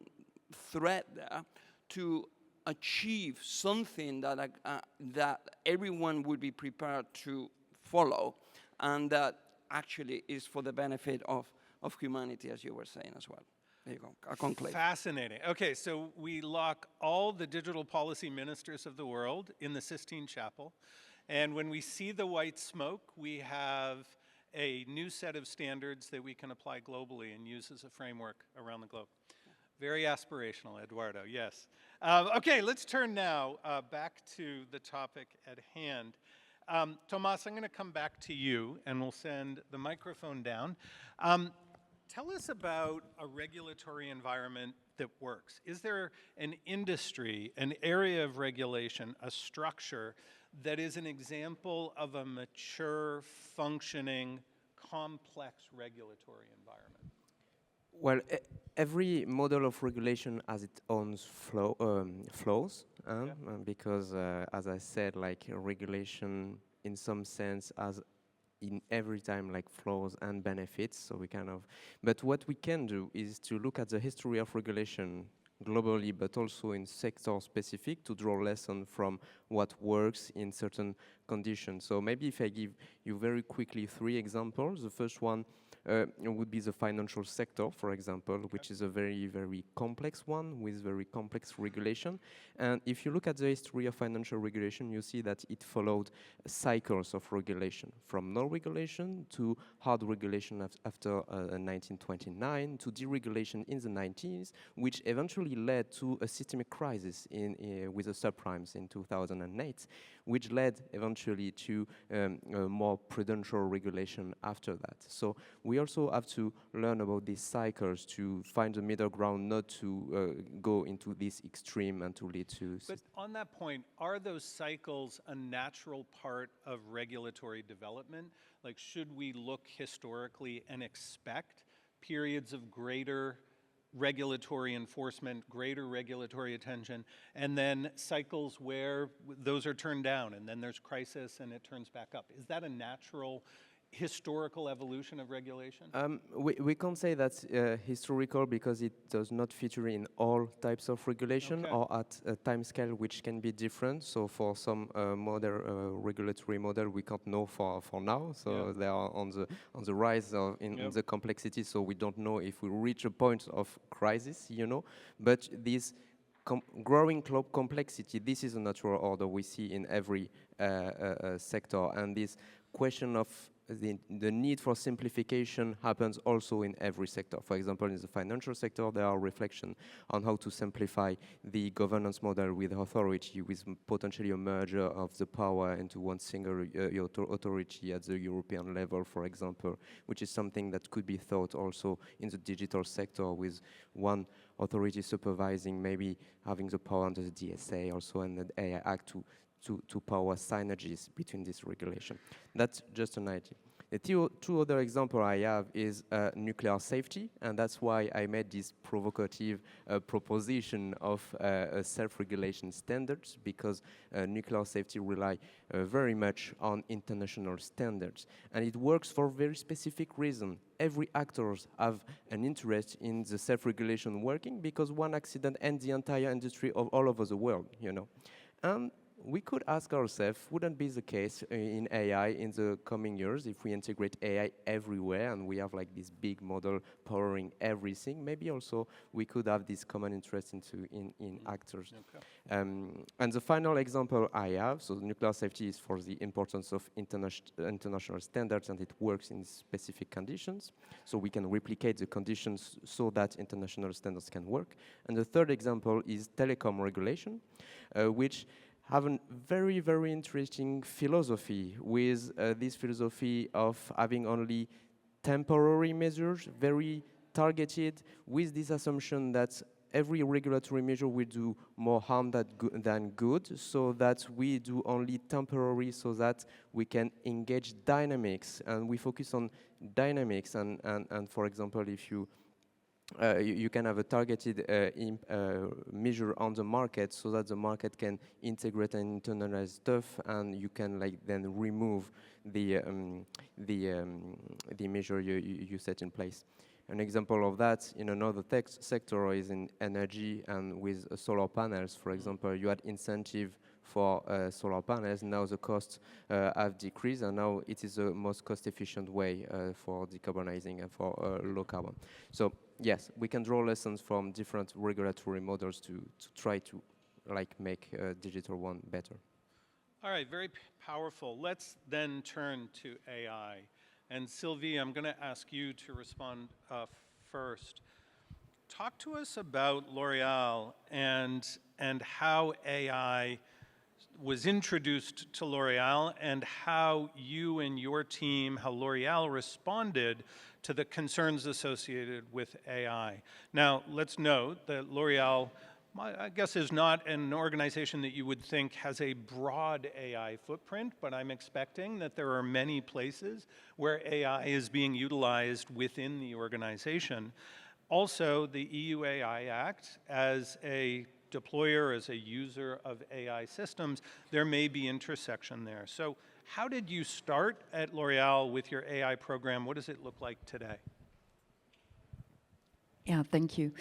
thread there to achieve something that everyone would be prepared to follow, and that actually is for the benefit of humanity, as you were saying as well. There you go, a conclave. Fascinating. Okay, so we lock all the digital policy ministers of the world in the Sistine Chapel, and when we see the white smoke, we have a new set of standards that we can apply globally and use as a framework around the globe. Very aspirational, Eduardo, yes. Okay, let's turn now back to the topic at hand. Tomas, I'm going to come back to you, and we'll send the microphone down. Tell us about a regulatory environment that works. Is there an industry, an area of regulation, a structure that is an example of a mature, functioning, complex regulatory environment? Well, every model of regulation has its own flaws, because, as I said, like regulation, in some sense, has in every time like flaws and benefits. So we kind of, but what we can do is to look at the history of regulation globally, but also in sector specific to draw lesson from what works in certain conditions. So maybe if I give you very quickly 3 examples, the first one would be the financial sector, for example, which is a very, very complex one with very complex regulation. And if you look at the history of financial regulation, you see that it followed cycles of regulation, from no regulation to hard regulation after 1929 to deregulation in the 90s, which eventually led to a systemic crisis with the subprimes in 2008, which led eventually to more prudential regulation after that. So we also have to learn about these cycles to find the middle ground, not to go into this extreme and to lead to... But on that point, are those cycles a natural part of regulatory development? Like, should we look historically and expect periods of greater regulatory enforcement, greater regulatory attention, and then cycles where those are turned down, and then there's crisis and it turns back up? Is that a natural historical evolution of regulation? We can't say that's historical because it does not feature in all types of regulation or at a time scale which can be different. So for some regulatory model, we can't know for now. So they are on the rise in the complexity. So we don't know if we reach a point of crisis, you know. But this growing complexity, this is a natural order we see in every sector, and this question of the need for simplification happens also in every sector. For example, in the financial sector, there are reflections on how to simplify the governance model with authority, with potentially a merger of the power into one single authority at the European level, for example, which is something that could be thought also in the digital sector with one authority supervising, maybe having the power under the DSA also and the AI Act to power synergies between this regulation. That's just an idea. The two other examples I have is nuclear safety, and that's why I made this provocative proposition of self-regulation standards, because nuclear safety rely very much on international standards, and it works for a very specific reason. Every actors have an interest in the self-regulation working, because one accident ends the entire industry of all over the world, you know. And we could ask ourselves, wouldn't be the case in AI in the coming years if we integrate AI everywhere and we have like this big model powering everything? Maybe also we could have this common interest in actors. Okay. And the final example I have, so nuclear safety is for the importance of international standards, and it works in specific conditions. So we can replicate the conditions so that international standards can work. And the third example is telecom regulation, which have a very, very interesting philosophy with this philosophy of having only temporary measures, very targeted, with this assumption that every regulatory measure will do more harm than good, so that we do only temporary so that we can engage dynamics, and we focus on dynamics, and for example, if you can have a targeted measure on the market so that the market can integrate and internalize stuff, and you can like then remove the measure you set in place. An example of that in another sector is in energy and with solar panels. For example, you had incentive for solar panels. Now the costs have decreased, and now it is the most cost-efficient way for decarbonizing and for low carbon. So yes, we can draw lessons from different regulatory models to try to like make a digital one better. All right, very powerful. Let's then turn to AI. And Sylvie, I'm going to ask you to respond first. Talk to us about L'Oréal and how AI was introduced to L'Oréal, and how you and your team, how L'Oréal responded to the concerns associated with AI. Now, let's note that L'Oréal, I guess, is not an organization that you would think has a broad AI footprint, but I'm expecting that there are many places where AI is being utilized within the organization. Also, the EU AI Act, as a deployer, as a user of AI systems, there may be intersection there. So how did you start at L'Oréal with your AI program? What does it look like today? Yeah, thank you.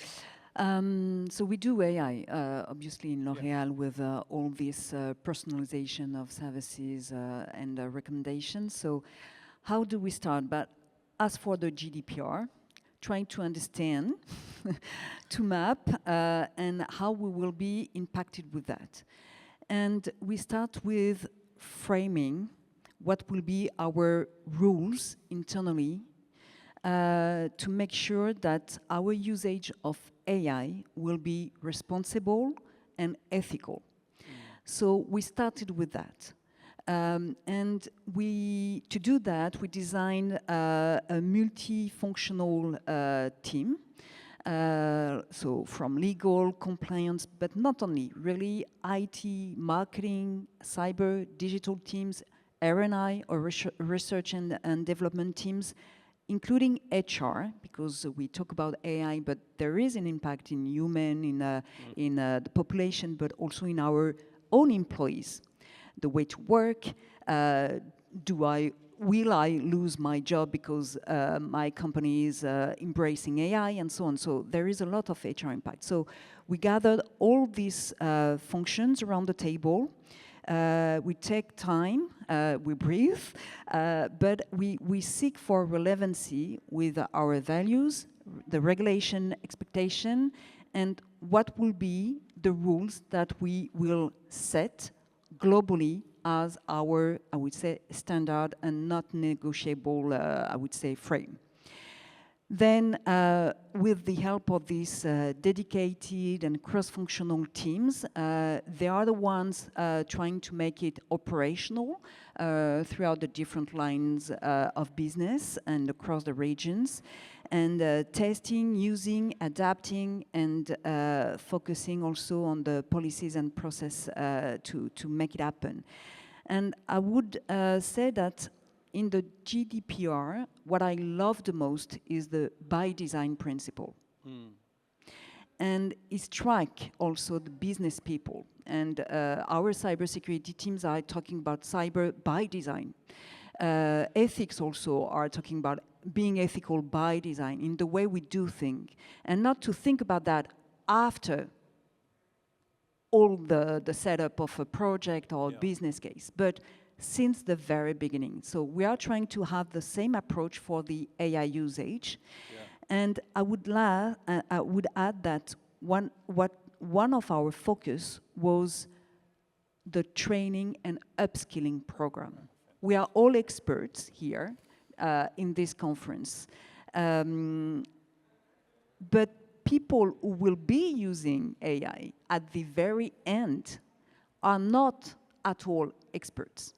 So we do AI, obviously in L'Oréal with all this personalization of services and recommendations. So how do we start? But as for the GDPR, trying to understand, to map, and how we will be impacted with that. And we start with framing what will be our rules internally to make sure that our usage of AI will be responsible and ethical. So we started with that. And to do that, we designed a multifunctional team. So from legal, compliance, but not only, really IT, marketing, cyber, digital teams, R&I or research and development teams, including HR, because we talk about AI, but there is an impact in human, in the population, but also in our own employees. The way to work, will I lose my job because my company is embracing AI and so on. So there is a lot of HR impact. So we gathered all these functions around the table. We take time, we breathe, but we seek for relevancy with our values, the regulation expectation, and what will be the rules that we will set globally as our, I would say, standard and not negotiable, I would say, frame. Then, with the help of these dedicated and cross-functional teams, they are the ones trying to make it operational throughout the different lines of business and across the regions, and testing, using, adapting, and focusing also on the policies and process to make it happen. And I would say that in the GDPR, what I love the most is the by design principle. And it strikes also the business people. And our cybersecurity teams are talking about cyber by design. Ethics also are talking about being ethical by design in the way we do things. And not to think about that after all the setup of a project or business case, but since the very beginning. So we are trying to have the same approach for the AI usage. And I would add that one of our focus was the training and upskilling program. We are all experts here in this conference. But people who will be using AI at the very end are not at all experts.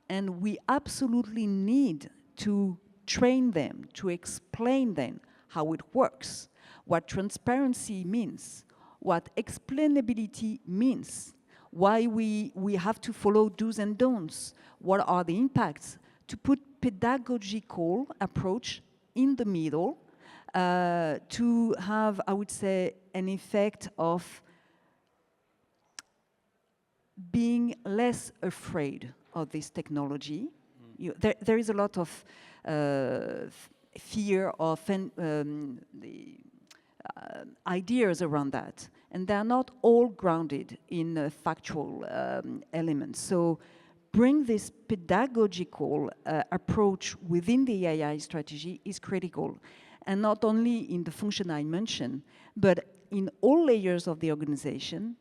And we absolutely need to train them, to explain them how it works, what transparency means, what explainability means, why we have to follow do's and don'ts, what are the impacts, to put pedagogical approach in the middle to have, I would say, an effect of being less afraid of this technology. There is a lot of fear of ideas around that, and they are not all grounded in factual elements. So bring this pedagogical approach within the AI strategy is critical, and not only in the function I mentioned, but in all layers of the organization.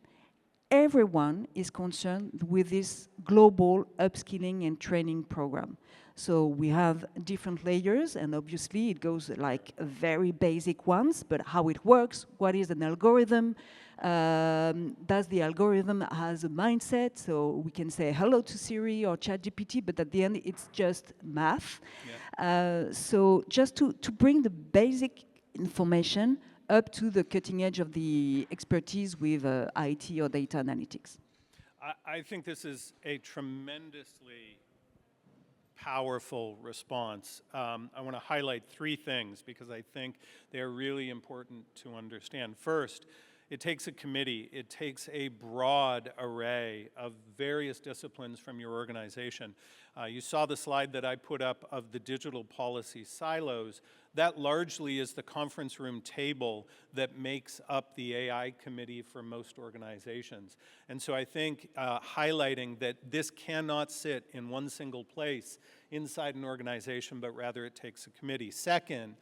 Everyone is concerned with this global upskilling and training program. So we have different layers, and obviously it goes like very basic ones, but how it works, what is an algorithm, does the algorithm has a mindset, so we can say hello to Siri or ChatGPT, but at the end it's just math. So just to bring the basic information up to the cutting edge of the expertise with IT or data analytics. I think this is a tremendously powerful response. I want to highlight three things because I think they're really important to understand. First, It takes a committee. It takes a broad array of various disciplines from your organization. You saw the slide that I put up of the digital policy silos. That largely is the conference room table that makes up the AI committee for most organizations. And so I think highlighting that this cannot sit in one single place inside an organization, but rather it takes a committee. Second,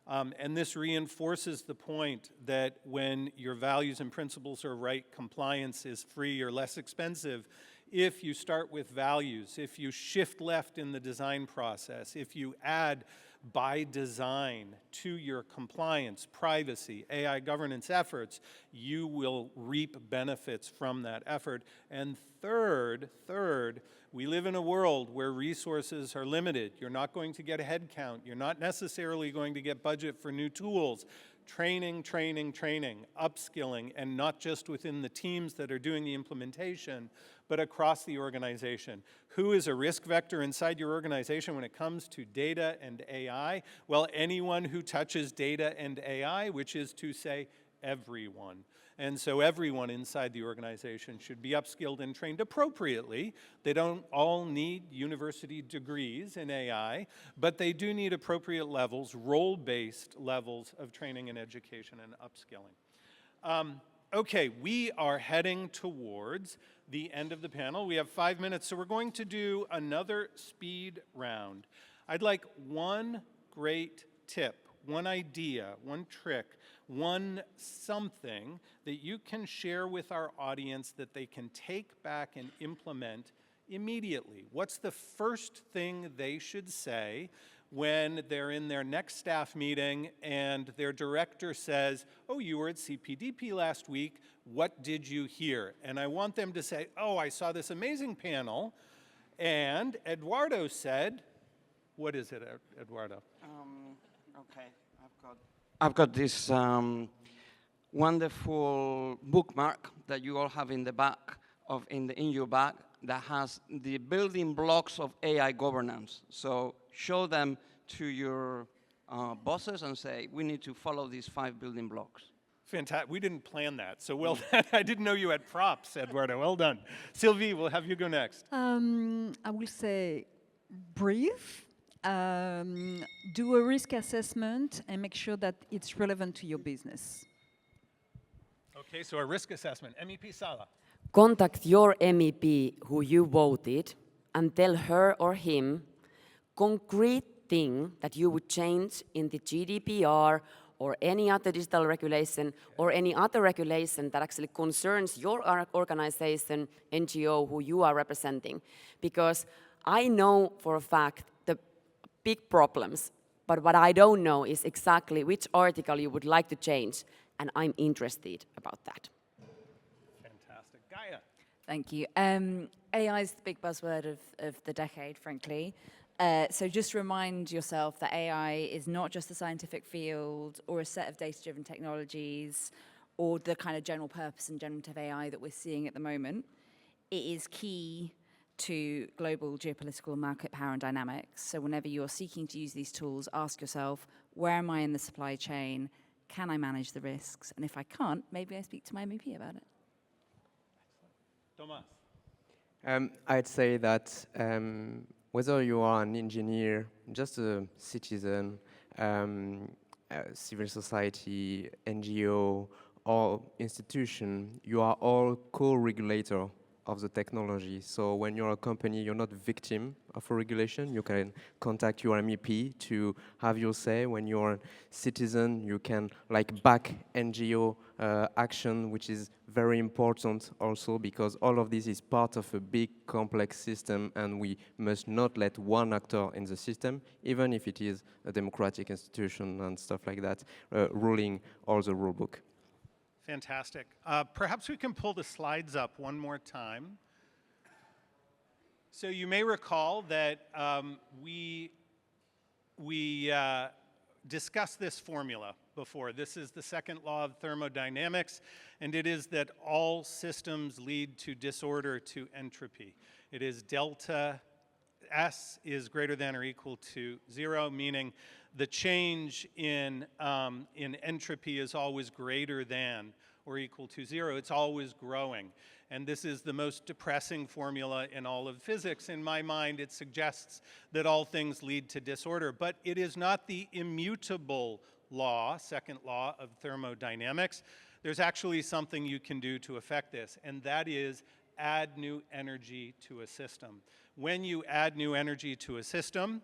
and this reinforces the point that when your values and principles are right, compliance is free or less expensive. If you start with values, if you shift left in the design process, if you add by design to your compliance, privacy, AI governance efforts, you will reap benefits from that effort. And third, we live in a world where resources are limited. You're not going to get a head count. You're not necessarily going to get budget for new tools. Training, upskilling, and not just within the teams that are doing the implementation, but across the organization. Who is a risk vector inside your organization when it comes to data and AI? Well, anyone who touches data and AI, which is to say everyone. And so everyone inside the organization should be upskilled and trained appropriately. They don't all need university degrees in AI, but they do need appropriate levels, role-based levels of training and education and upskilling. Okay, we are heading towards the end of the panel. We have 5 minutes, so we're going to do another speed round. I'd like one great tip, one idea, one trick, one something that you can share with our audience that they can take back and implement immediately. What's the first thing they should say when they're in their next staff meeting and their director says, oh, you were at CPDP last week, what did you hear? And I want them to say, oh, I saw this amazing panel, and Eduardo said, what is it, Eduardo? Okay, I've got this wonderful bookmark that you all have in the back in your bag that has the building blocks of AI governance. So show them to your bosses and say, we need to follow these 5 building blocks. Fantastic. We didn't plan that, so well done. I didn't know you had props, Eduardo. Well done. Sylvie, we'll have you go next. I will say breathe. Do a risk assessment and make sure that it's relevant to your business. Okay, so a risk assessment. MEP Sala. Contact your MEP who you voted and tell her or him concrete thing that you would change in the GDPR or any other digital regulation or any other regulation that actually concerns your organization, NGO, who you are representing. Because I know for a fact the big problems, but what I don't know is exactly which article you would like to change, and I'm interested about that. Fantastic. Gaia. Thank you. AI is the big buzzword of the decade, frankly. So just remind yourself that AI is not just a scientific field or a set of data-driven technologies or the kind of general purpose and generative AI that we're seeing at the moment. It is key to global geopolitical market power and dynamics. So whenever you're seeking to use these tools, ask yourself, where am I in the supply chain? Can I manage the risks? And if I can't, maybe I speak to my MEP about it. Thomas. I'd say that whether you are an engineer, just a citizen, civil society, NGO, or institution, you are all co-regulator of the technology. So when you're a company, you're not victim of a regulation. You can contact your MEP to have your say. When you're a citizen, you can back NGO action, which is very important also because all of this is part of a big complex system and we must not let one actor in the system, even if it is a democratic institution and stuff like that, ruling all the rule book. Fantastic. Perhaps we can pull the slides up one more time. So you may recall that we discussed this formula before. This is the second law of thermodynamics, and it is that all systems lead to disorder, to entropy. It is delta S is greater than or equal to 0, meaning the change in entropy is always greater than or equal to 0. It's always growing. And this is the most depressing formula in all of physics. In my mind, it suggests that all things lead to disorder. But it is not the immutable law, second law of thermodynamics. There's actually something you can do to affect this, and that is add new energy to a system. When you add new energy to a system,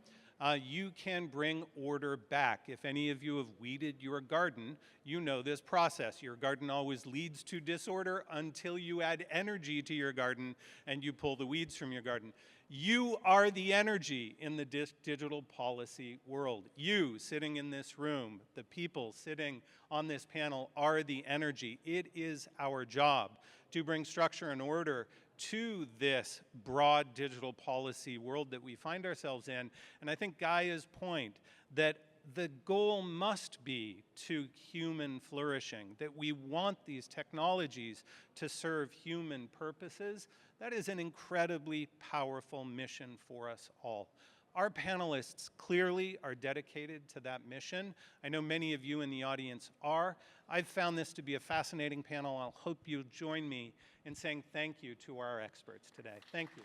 you can bring order back. If any of you have weeded your garden, you know this process. Your garden always leads to disorder until you add energy to your garden and you pull the weeds from your garden. You are the energy in the digital policy world. You sitting in this room, the people sitting on this panel are the energy. It is our job to bring structure and order to this broad digital policy world that we find ourselves in. And I think Gaia's point that the goal must be to human flourishing, that we want these technologies to serve human purposes, that is an incredibly powerful mission for us all. Our panelists clearly are dedicated to that mission. I know many of you in the audience are. I've found this to be a fascinating panel. I'll hope you'll join me in saying thank you to our experts today. Thank you.